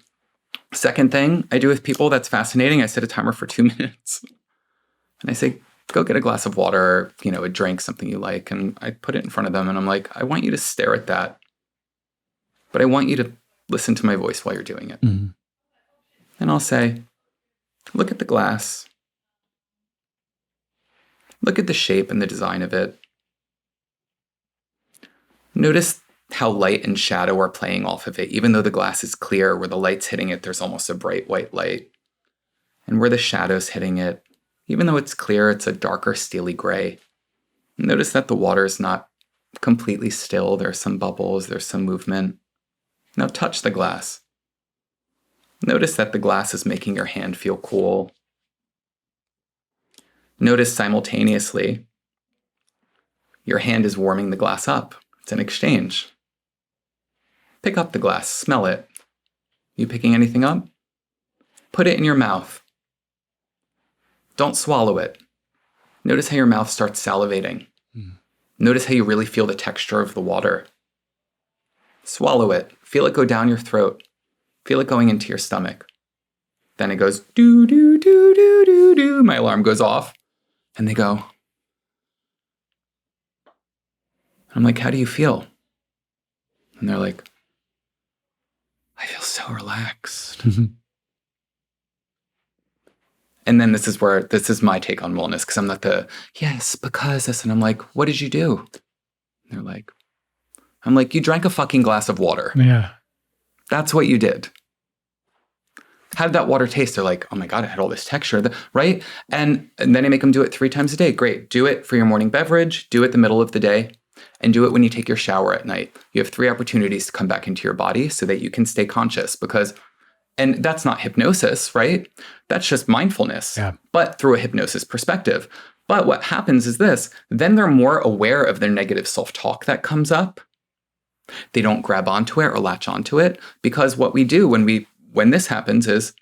Second thing I do with people that's fascinating, I set a timer for 2 minutes. And I say, go get a glass of water, a drink, something you like. And I put it in front of them and I'm like, I want you to stare at that. But I want you to listen to my voice while you're doing it. Mm-hmm. And I'll say, look at the glass. Look at the shape and the design of it. Notice how light and shadow are playing off of it. Even though the glass is clear, where the light's hitting it, there's almost a bright white light. And where the shadow's hitting it, even though it's clear, it's a darker steely gray. Notice that the water is not completely still. There's some bubbles, there's some movement. Now touch the glass. Notice that the glass is making your hand feel cool. Notice simultaneously, your hand is warming the glass up. It's an exchange. Pick up the glass, smell it. You picking anything up? Put it in your mouth. Don't swallow it. Notice how your mouth starts salivating. Notice how you really feel the texture of the water. Swallow it. Feel it go down your throat. Feel it going into your stomach. Then it goes doo doo doo doo doo doo. My alarm goes off. And they go. I'm like, how do you feel? And they're like, I feel so relaxed. And then this is my take on wellness, because I'm not yes, because this. And I'm like, what did you do? And they're like, I'm like, you drank a fucking glass of water.
Yeah.
That's what you did. How did that water taste? They're like, oh my God, it had all this texture, right? And then I make them do it 3 times a day. Great. Do it for your morning beverage. Do it the middle of the day. And do it when you take your shower at night. You have 3 opportunities to come back into your body so that you can stay conscious, and that's not hypnosis, right? That's just mindfulness, but through a hypnosis perspective. But what happens is this, then they're more aware of their negative self-talk that comes up. They don't grab onto it or latch onto it, because what we do when this happens is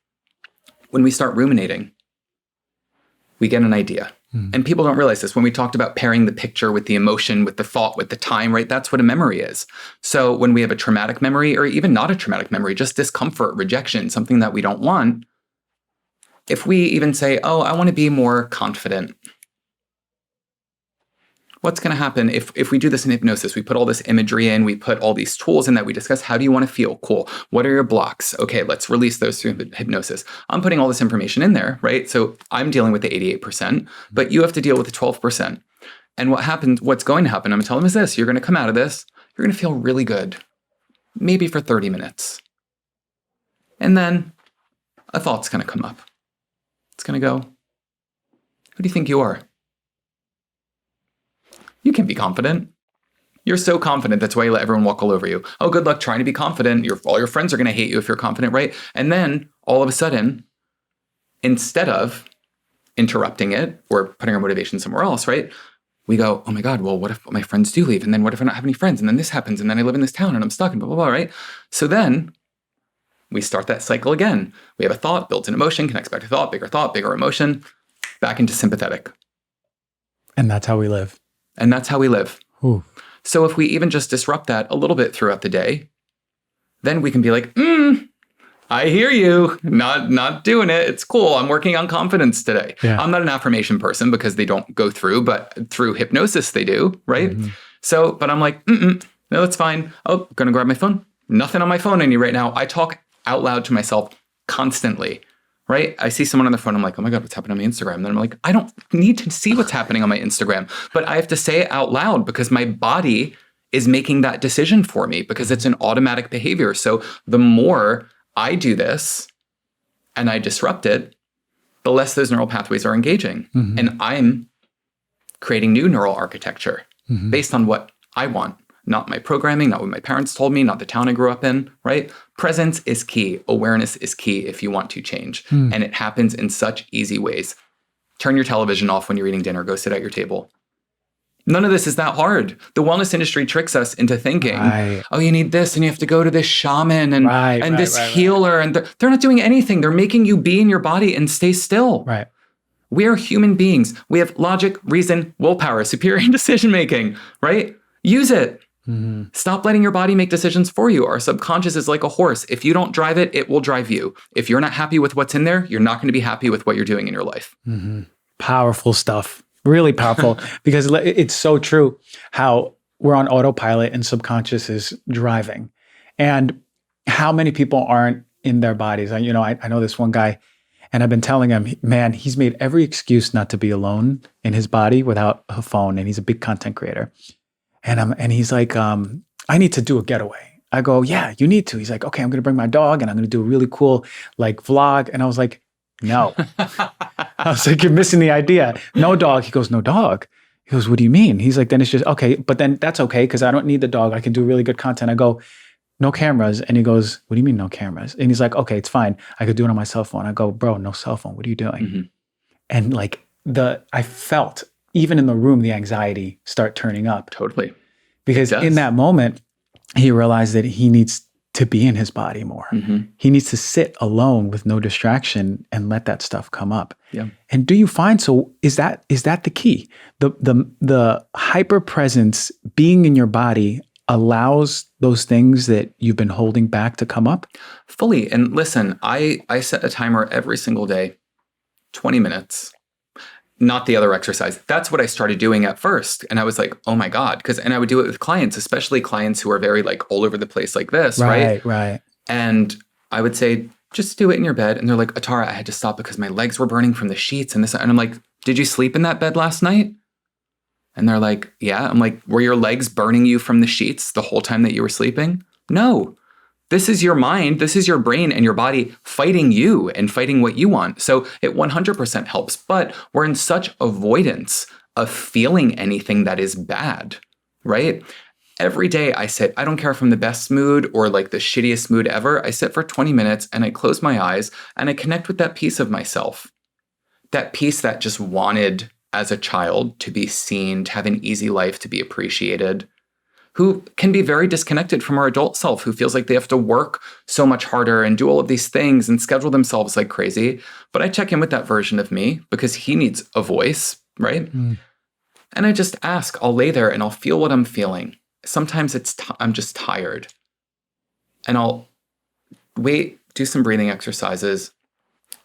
when we start ruminating, we get an idea. And people don't realize this. When we talked about pairing the picture with the emotion, with the thought, with the time, right? That's what a memory is. So when we have a traumatic memory, or even not a traumatic memory, just discomfort, rejection, something that we don't want, if we even say, oh, I want to be more confident, what's going to happen if we do this in hypnosis? We put all this imagery in, we put all these tools in that we discuss. How do you want to feel? Cool. What are your blocks? Okay, let's release those through hypnosis. I'm putting all this information in there, right? So I'm dealing with the 88%, but you have to deal with the 12%. And what's going to happen, I'm going to tell them is this, you're going to come out of this, you're going to feel really good, maybe for 30 minutes. And then a thought's going to come up. It's going to go, who do you think you are? You can be confident. You're so confident. That's why you let everyone walk all over you. Oh, good luck trying to be confident. All your friends are going to hate you if you're confident, right? And then all of a sudden, instead of interrupting it or putting our motivation somewhere else, right? We go, oh my God, well, what if my friends do leave? And then what if I don't have any friends? And then this happens. And then I live in this town and I'm stuck and blah, blah, blah, right? So then we start that cycle again. We have a thought, builds an emotion, connects back to thought, bigger emotion, back into sympathetic.
And that's how we live.
And that's how we live.
Ooh.
So if we even just disrupt that a little bit throughout the day, then we can be like, I hear you. Not doing it. It's cool. I'm working on confidence today. Yeah. I'm not an affirmation person because they don't go through, but through hypnosis they do, right? Mm-hmm. So, but I'm like, no, that's fine. Oh, I'm gonna grab my phone. Nothing on my phone on you right now. I talk out loud to myself constantly. Right? I see someone on the phone. I'm like, oh my God, what's happening on my Instagram? And then I'm like, I don't need to see what's happening on my Instagram, but I have to say it out loud because my body is making that decision for me because it's an automatic behavior. So the more I do this and I disrupt it, the less those neural pathways are engaging. And I'm creating new neural architecture based on what I want, not my programming, not what my parents told me, not the town I grew up in, right? Presence is key. Awareness is key if you want to change. And it happens in such easy ways. Turn your television off when you're eating dinner. Go sit at your table. None of this is that hard. The wellness industry tricks us into thinking, oh, you need this and you have to go to this shaman and this healer. And they're not doing anything. They're making you be in your body and stay still.
Right.
We are human beings. We have logic, reason, willpower, superior decision-making, right? Use it. Stop letting your body make decisions for you. Our subconscious is like a horse. If you don't drive it, it will drive you. If you're not happy with what's in there, you're not going to be happy with what you're doing in your life.
Powerful stuff. Really powerful because it's so true how we're on autopilot and subconscious is driving. And how many people aren't in their bodies? I know this one guy, and I've been telling him, man, he's made every excuse not to be alone in his body without a phone. And he's a big content creator. And he's like, I need to do a getaway. I go, yeah, you need to. He's like, okay, I'm going to bring my dog and I'm going to do a really cool like vlog. And I was like, no. I was like, you're missing the idea. No dog. He goes, no dog. He goes, what do you mean? He's like, then it's just, okay, but then that's okay because I don't need the dog. I can do really good content. I go, no cameras. And he goes, what do you mean no cameras? And he's like, okay, it's fine. I could do it on my cell phone. I go, bro, no cell phone. What are you doing? And like I felt even in the room, the anxiety start turning up.
Totally.
Because in that moment, he realized that he needs to be in his body more. He needs to sit alone with no distraction and let that stuff come up.
Yeah.
And do you find, so is that the key? The hyper presence being in your body allows those things that you've been holding back to come up?
Fully. And listen, I set a timer every single day, 20 minutes. Not the other exercise. That's what I started doing at first. And I was like, oh my God. And I would do it with clients, especially clients who are very like all over the place like this, right?
Right.
And I would say, just do it in your bed. And they're like, Atara, I had to stop because my legs were burning from the sheets and this. And I'm like, did you sleep in that bed last night? And they're like, yeah. I'm like, were your legs burning you from the sheets the whole time that you were sleeping? No. This is your mind, this is your brain and your body fighting you and fighting what you want. So it 100% helps, but we're in such avoidance of feeling anything that is bad, right? Every day I sit, I don't care if I'm the best mood or like the shittiest mood ever, I sit for 20 minutes and I close my eyes and I connect with that piece of myself. That piece that just wanted as a child to be seen, to have an easy life, to be appreciated, who can be very disconnected from our adult self, who feels like they have to work so much harder and do all of these things and schedule themselves like crazy. But I check in with that version of me because he needs a voice, right? And I just ask, I'll lay there and I'll feel what I'm feeling. Sometimes I'm just tired. And I'll wait, do some breathing exercises,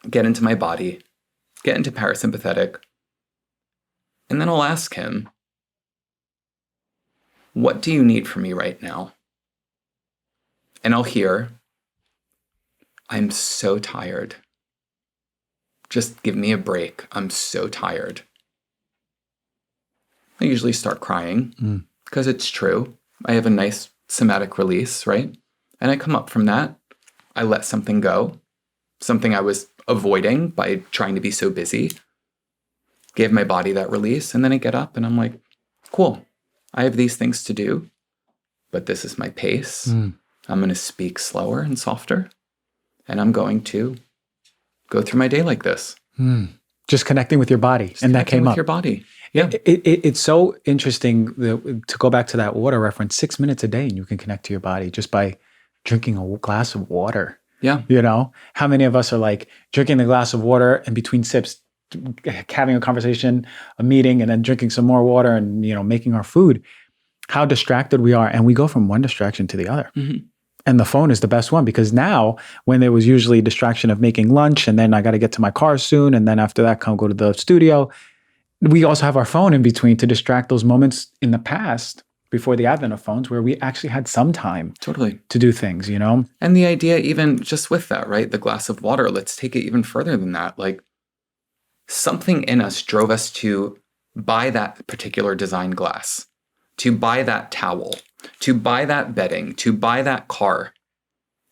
get into my body, get into parasympathetic. And then I'll ask him, what do you need from me right now? And I'll hear, I'm so tired. Just give me a break. I'm so tired. I usually start crying because it's true. I have a nice somatic release, right? And I come up from that. I let something go, something I was avoiding by trying to be so busy. Gave my body that release. And then I get up and I'm like, cool. I have these things to do, but this is my pace. I'm going to speak slower and softer, and I'm going to go through my day like this.
Just connecting with your body.
Just
and that came up.
Your body. Yeah.
It's so interesting to go back to that water reference, 6 minutes a day, and you can connect to your body just by drinking a glass of water.
Yeah.
You know, how many of us are like drinking a glass of water and between sips, having a conversation, a meeting, and then drinking some more water and, making our food, how distracted we are. And we go from one distraction to the other. And the phone is the best one because now when there was usually distraction of making lunch and then I got to get to my car soon. And then after that, go to the studio. We also have our phone in between to distract those moments in the past before the advent of phones where we actually had some time
totally
to do things,
And the idea, even just with that, right? The glass of water, let's take it even further than that. Like, something in us drove us to buy that particular design glass, to buy that towel, to buy that bedding, to buy that car.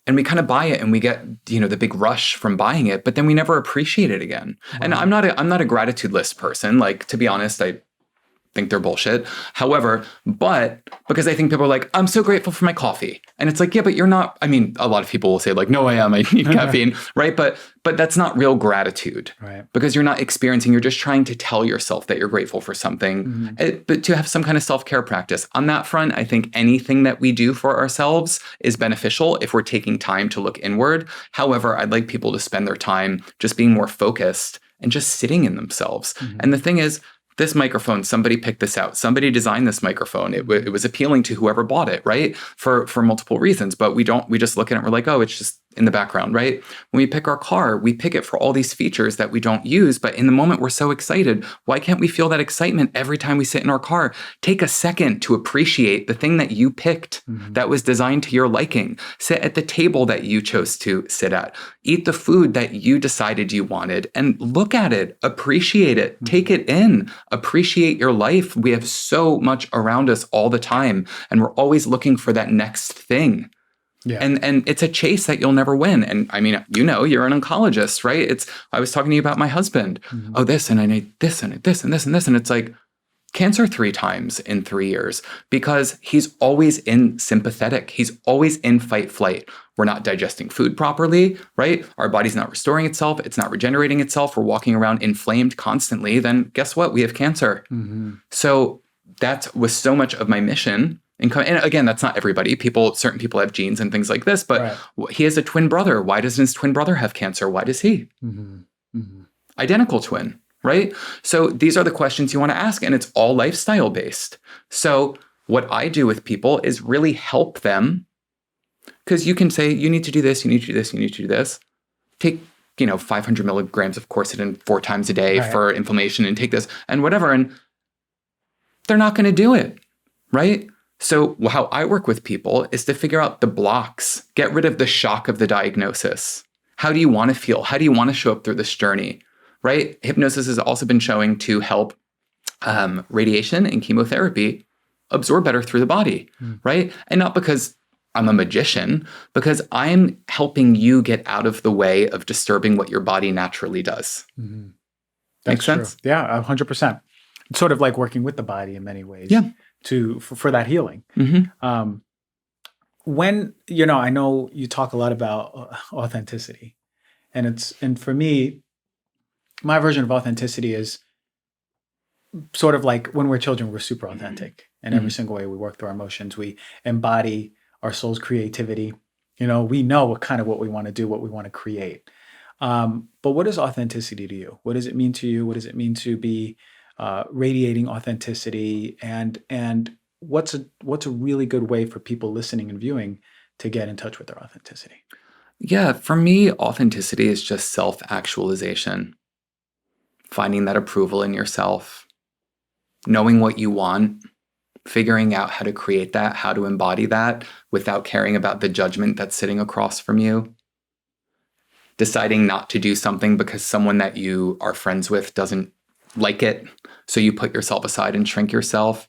And we kind of buy it and we get, the big rush from buying it, but then we never appreciate it again. Wow. And I'm not a gratitude list person. Like, to be honest, think they're bullshit. However, but because I think people are like, I'm so grateful for my coffee. And it's like, yeah, but you're not, I mean, a lot of people will say like, no, I am, I need caffeine, right? But that's not real gratitude,
right?
Because you're not experiencing, you're just trying to tell yourself that you're grateful for something, but to have some kind of self-care practice. On that front, I think anything that we do for ourselves is beneficial if we're taking time to look inward. However, I'd like people to spend their time just being more focused and just sitting in themselves. And the thing is, this microphone, somebody picked this out. Somebody designed this microphone. It was appealing to whoever bought it, right? For multiple reasons. But we just look at it and we're like, oh, it's just in the background, right? When we pick our car, we pick it for all these features that we don't use. But in the moment, we're so excited. Why can't we feel that excitement every time we sit in our car? Take a second to appreciate the thing that you picked that was designed to your liking. Sit at the table that you chose to sit at. Eat the food that you decided you wanted and look at it, appreciate it, take it in, appreciate your life. We have so much around us all the time, and we're always looking for that next thing. Yeah. And it's a chase that you'll never win. And I mean, you're an oncologist, right? I was talking to you about my husband. Oh, this, and I need this, and this, and this, and this. And it's like cancer 3 times in 3 years because he's always in sympathetic. He's always in fight flight. We're not digesting food properly, right? Our body's not restoring itself. It's not regenerating itself. We're walking around inflamed constantly. Then guess what? We have cancer. So that was so much of my mission. And again, that's not everybody. Certain people have genes and things like this, but he has a twin brother. Why doesn't his twin brother have cancer? Why does he? Identical twin, right? So these are the questions you want to ask, and it's all lifestyle based. So what I do with people is really help them, because you can say, you need to do this, you need to do this, you need to do this. Take 500 milligrams of quercetin 4 times a day for inflammation, and take this and whatever. And they're not going to do it, right? So how I work with people is to figure out the blocks, get rid of the shock of the diagnosis. How do you want to feel? How do you want to show up through this journey, right? Hypnosis has also been showing to help radiation and chemotherapy absorb better through the body, right? And not because I'm a magician, because I'm helping you get out of the way of disturbing what your body naturally does. Make sense?
True. Yeah, 100%. It's sort of like working with the body in many ways.
Yeah.
For that healing. When, I know you talk a lot about authenticity, and for me, my version of authenticity is sort of like when we're children, we're super authentic, and every single way we work through our emotions, we embody our soul's creativity. We know what we want to do, what we want to create. But what is authenticity to you? What does it mean to you? What does it mean to be radiating authenticity, and what's a really good way for people listening and viewing to get in touch with their authenticity?
Yeah, for me, authenticity is just self-actualization, finding that approval in yourself, knowing what you want, figuring out how to create that, how to embody that without caring about the judgment that's sitting across from you, deciding not to do something because someone that you are friends with doesn't like it, so you put yourself aside and shrink yourself.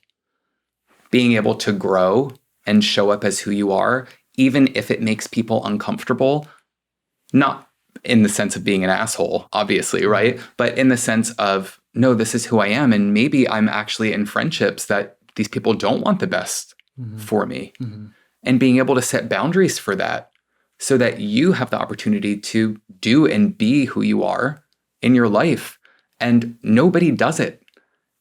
Being able to grow and show up as who you are, even if it makes people uncomfortable, not in the sense of being an asshole, obviously, right? But in the sense of, no, this is who I am. And maybe I'm actually in friendships that these people don't want the best for me. And being able to set boundaries for that so that you have the opportunity to do and be who you are in your life. And nobody does it.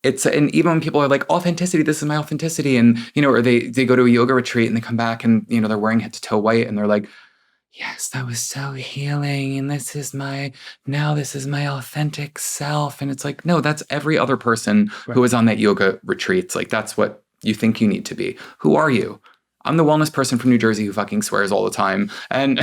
And even when people are like, authenticity, this is my authenticity. And, or they go to a yoga retreat and they come back and, they're wearing head to toe white and they're like, yes, that was so healing. And this is my authentic self. And it's like, no, that's every other person who is on that yoga retreat. It's like, that's what you think you need to be. Who are you? I'm the wellness person from New Jersey who fucking swears all the time. And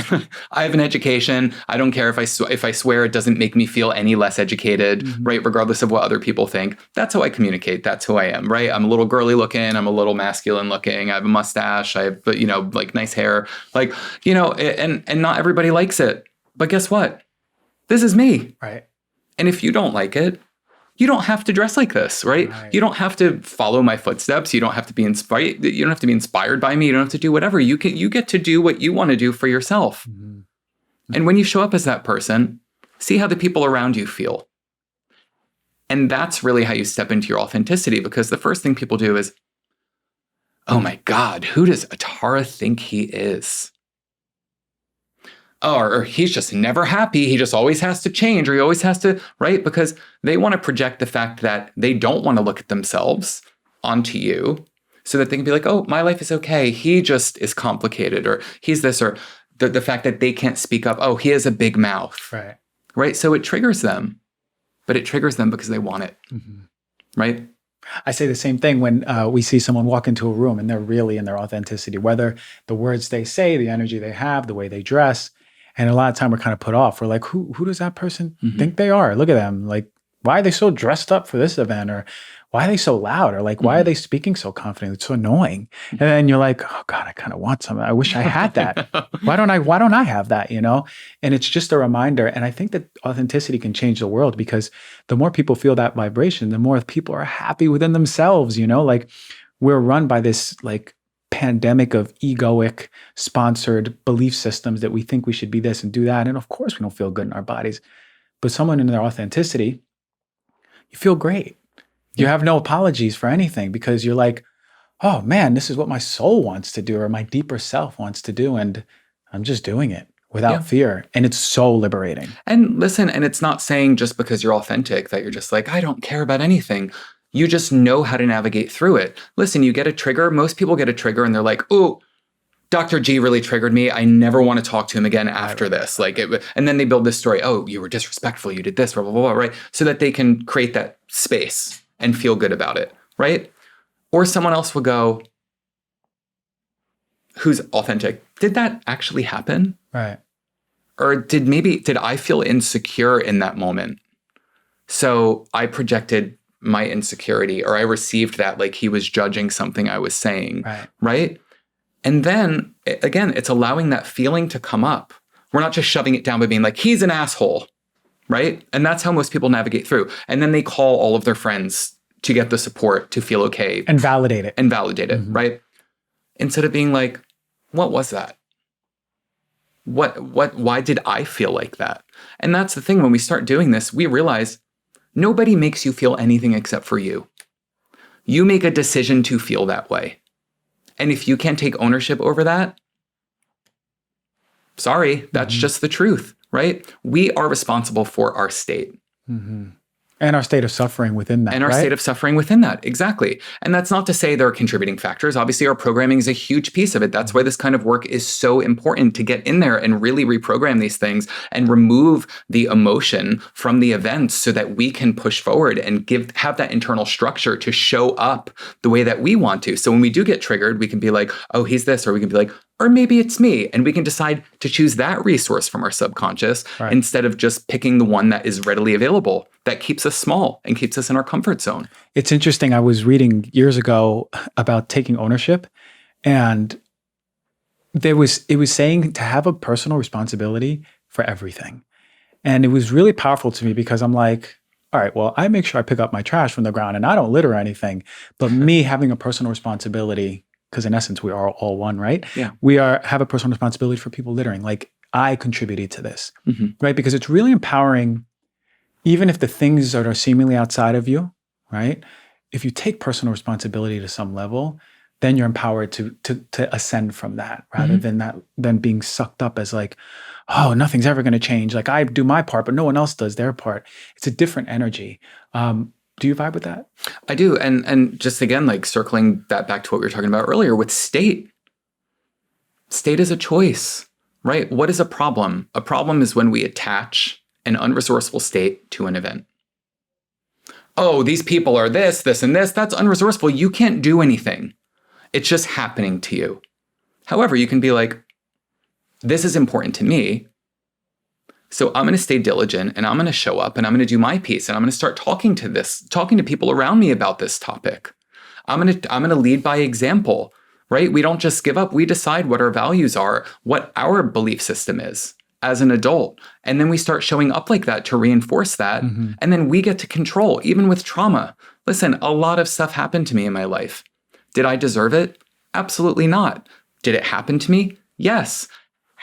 I have an education. I don't care if I swear, it doesn't make me feel any less educated, right? Regardless of what other people think. That's how I communicate. That's who I am, right? I'm a little girly looking. I'm a little masculine looking. I have a mustache. I have, like nice hair, and not everybody likes it. But guess what? This is me.
Right.
And if you don't like it, you don't have to dress like this, right? You don't have to follow my footsteps. You don't have to be inspired. You don't have to be inspired by me. You don't have to do whatever. You get to do what you want to do for yourself. And when you show up as that person, see how the people around you feel. And that's really how you step into your authenticity, because the first thing people do is, oh my God, who does Atara think he is? Oh, or he's just never happy. He just always has to change, or he always has to, right? Because they want to project the fact that they don't want to look at themselves onto you so that they can be like, oh, my life is okay. He just is complicated, or he's this, or the fact that they can't speak up. Oh, he has a big mouth.
Right.
Right. So it triggers them, but it triggers them because they want it.
Mm-hmm.
Right.
I say the same thing when we see someone walk into a room and they're really in their authenticity, whether the words they say, the energy they have, the way they dress. And a lot of time we're kind of put off. We're like, who does that person think they are? Look at them. Like, why are they so dressed up for this event? Or why are they so loud? Or like, why are they speaking so confidently? It's so annoying. And then you're like, oh God, I kind of want something. I wish I had that. Why don't I have that? And it's just a reminder. And I think that authenticity can change the world, because the more people feel that vibration, the more people are happy within themselves. Like, we're run by this like pandemic of egoic sponsored belief systems that we think we should be this and do that. And of course we don't feel good in our bodies, but someone in their authenticity, you feel great. You have no apologies for anything, because you're like, oh man, this is what my soul wants to do, or my deeper self wants to do. And I'm just doing it without fear. And it's so liberating.
And listen, and it's not saying just because you're authentic that you're just like, I don't care about anything. You just know how to navigate through it. Listen, you get a trigger. Most people get a trigger and they're like, oh, Dr. G really triggered me. I never want to talk to him again after this. And then they build this story. Oh, you were disrespectful. You did this, blah, blah, blah, right? So that they can create that space and feel good about it, right? Or someone else will go, who's authentic, did that actually happen?
Right.
Or did I feel insecure in that moment? So I projected my insecurity, or I received that like he was judging something I was saying, right? And then again, it's allowing that feeling to come up. We're not just shoving it down by being like, he's an asshole, right? And that's how most people navigate through. And then they call all of their friends to get the support to feel okay.
And validate it.
Right? Instead of being like, what was that? Why did I feel like that? And that's the thing, when we start doing this, we realize nobody makes you feel anything except for you. You make a decision to feel that way. And if you can't take ownership over that, sorry, that's just the truth, right? We are responsible for our state.
And our state of suffering within that.
And our state of suffering within that. Exactly. And that's not to say there are contributing factors. Obviously, our programming is a huge piece of it. That's why this kind of work is so important, to get in there and really reprogram these things and remove the emotion from the events so that we can push forward and have that internal structure to show up the way that we want to. So when we do get triggered, we can be like, oh, he's this, or we can be like, or maybe it's me. And we can decide to choose that resource from our subconscious instead of just picking the one that is readily available, that keeps us small and keeps us in our comfort zone.
It's interesting. I was reading years ago about taking ownership, and it was saying to have a personal responsibility for everything. And it was really powerful to me, because I'm like, all right, well, I make sure I pick up my trash from the ground and I don't litter anything. But me having a personal responsibility, because in essence, we are all one, right?
Yeah.
We have a personal responsibility for people littering. Like, I contributed to this, right? Because it's really empowering, even if the things that are seemingly outside of you, right? If you take personal responsibility to some level, then you're empowered to ascend from that, rather than being sucked up as like, oh, nothing's ever going to change. Like, I do my part, but no one else does their part. It's a different energy. Do you vibe with that?
I do. And just again, like circling that back to what we were talking about earlier with state. State is a choice, right? What is a problem? A problem is when we attach an unresourceful state to an event. Oh, these people are this, this, and this. That's unresourceful. You can't do anything. It's just happening to you. However, you can be like, this is important to me. So I'm going to stay diligent, and I'm going to show up, and I'm going to do my piece, and I'm going to start talking to people around me about this topic. I'm going to lead by example, right? We don't just give up. We decide what our values are, what our belief system is as an adult. And then we start showing up like that to reinforce that. And then we get to control, even with trauma. Listen, a lot of stuff happened to me in my life. Did I deserve it? Absolutely not. Did it happen to me? Yes.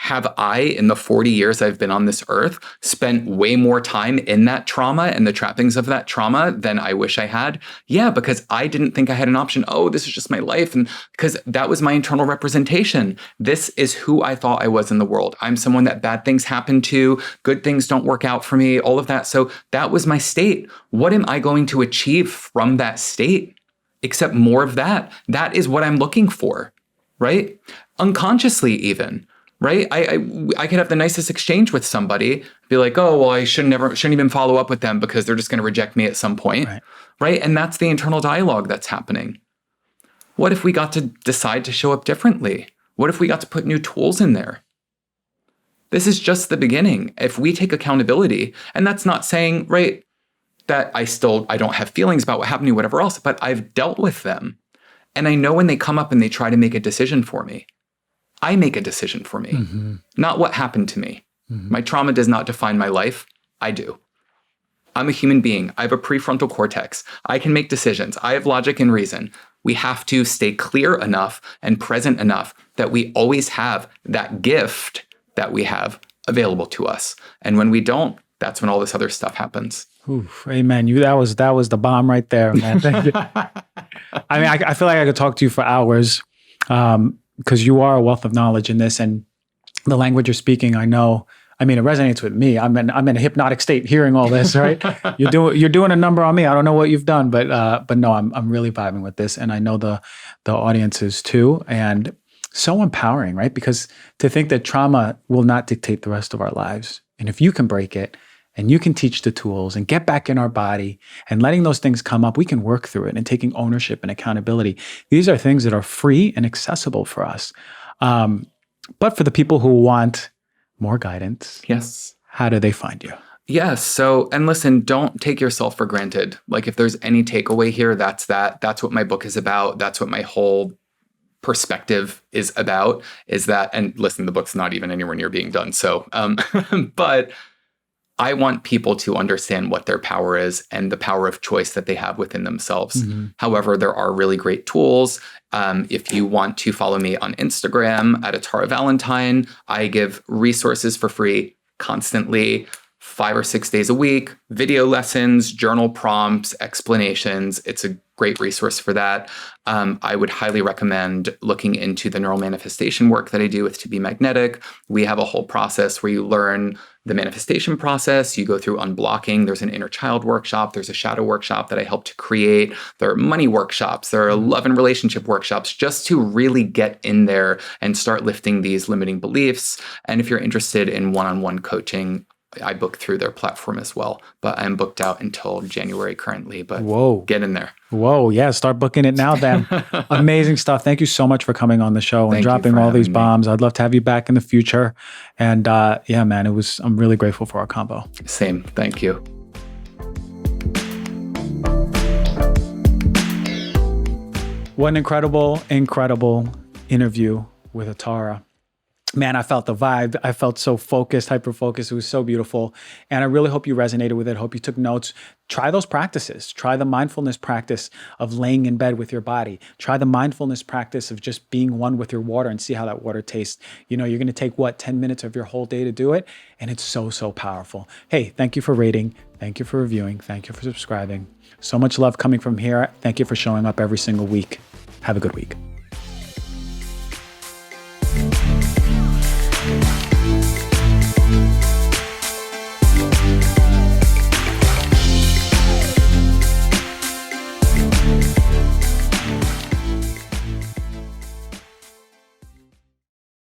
Have I, in the 40 years I've been on this earth, spent way more time in that trauma and the trappings of that trauma than I wish I had? Yeah, because I didn't think I had an option. Oh, this is just my life. And because that was my internal representation. This is who I thought I was in the world. I'm someone that bad things happen to, good things don't work out for me, all of that. So that was my state. What am I going to achieve from that state? Except more of that. That is what I'm looking for, right? Unconsciously even. Right? I could have the nicest exchange with somebody, be like, oh, well, I shouldn't even follow up with them because they're just going to reject me at some point. Right? And that's the internal dialogue that's happening. What if we got to decide to show up differently? What if we got to put new tools in there? This is just the beginning. If we take accountability, and that's not saying, right, that I don't have feelings about what happened to me, whatever else, but I've dealt with them. And I know when they come up and they try to make a decision for me, I make a decision for me, not what happened to me. My trauma does not define my life. I do. I'm a human being. I have a prefrontal cortex. I can make decisions. I have logic and reason. We have to stay clear enough and present enough that we always have that gift that we have available to us. And when we don't, that's when all this other stuff happens.
Oof, amen. That was the bomb right there, man. Thank you. I mean, I feel like I could talk to you for hours. Because you are a wealth of knowledge in this, and the language you're speaking, I know. I mean, it resonates with me. I'm in a hypnotic state hearing all this, right? You're doing a number on me. I don't know what you've done, but no, I'm really vibing with this, and I know the audiences too, and so empowering, right? Because to think that trauma will not dictate the rest of our lives, and if you can break it, and you can teach the tools and get back in our body and letting those things come up, we can work through it and taking ownership and accountability. These are things that are free and accessible for us. But for the people who want more guidance,
yes,
how do they find you?
Yes. So, and listen, don't take yourself for granted. Like if there's any takeaway here, that's that. That's what my book is about. That's what my whole perspective is about, is that, and listen, the book's not even anywhere near being done. So, but I want people to understand what their power is and the power of choice that they have within themselves. However, there are really great tools. If you want to follow me on Instagram at Atara Valentine, I give resources for free constantly, 5 or 6 days a week, video lessons, journal prompts, explanations. It's a great resource for that. I would highly recommend looking into the neural manifestation work that I do with To Be Magnetic. We have a whole process where you learn the manifestation process. You go through unblocking. There's an inner child workshop. There's a shadow workshop that I help to create. There are money workshops. There are love and relationship workshops, just to really get in there and start lifting these limiting beliefs. And if you're interested in one-on-one coaching, I book through their platform as well, but I'm booked out until January currently, but get in there.
Whoa. Yeah. Start booking it now then. Amazing stuff. Thank you so much for coming on the show and dropping all these bombs. I'd love to have you back in the future. And yeah, man, I'm really grateful for our combo.
Same. Thank you.
What an incredible interview with Atara. Man, I felt the vibe. I felt so focused, hyper-focused. It was so beautiful. And I really hope you resonated with it. Hope you took notes. Try those practices. Try the mindfulness practice of laying in bed with your body. Try the mindfulness practice of just being one with your water and see how that water tastes. You know, you're going to take, 10 minutes of your whole day to do it. And it's so, so powerful. Hey, thank you for rating. Thank you for reviewing. Thank you for subscribing. So much love coming from here. Thank you for showing up every single week. Have a good week.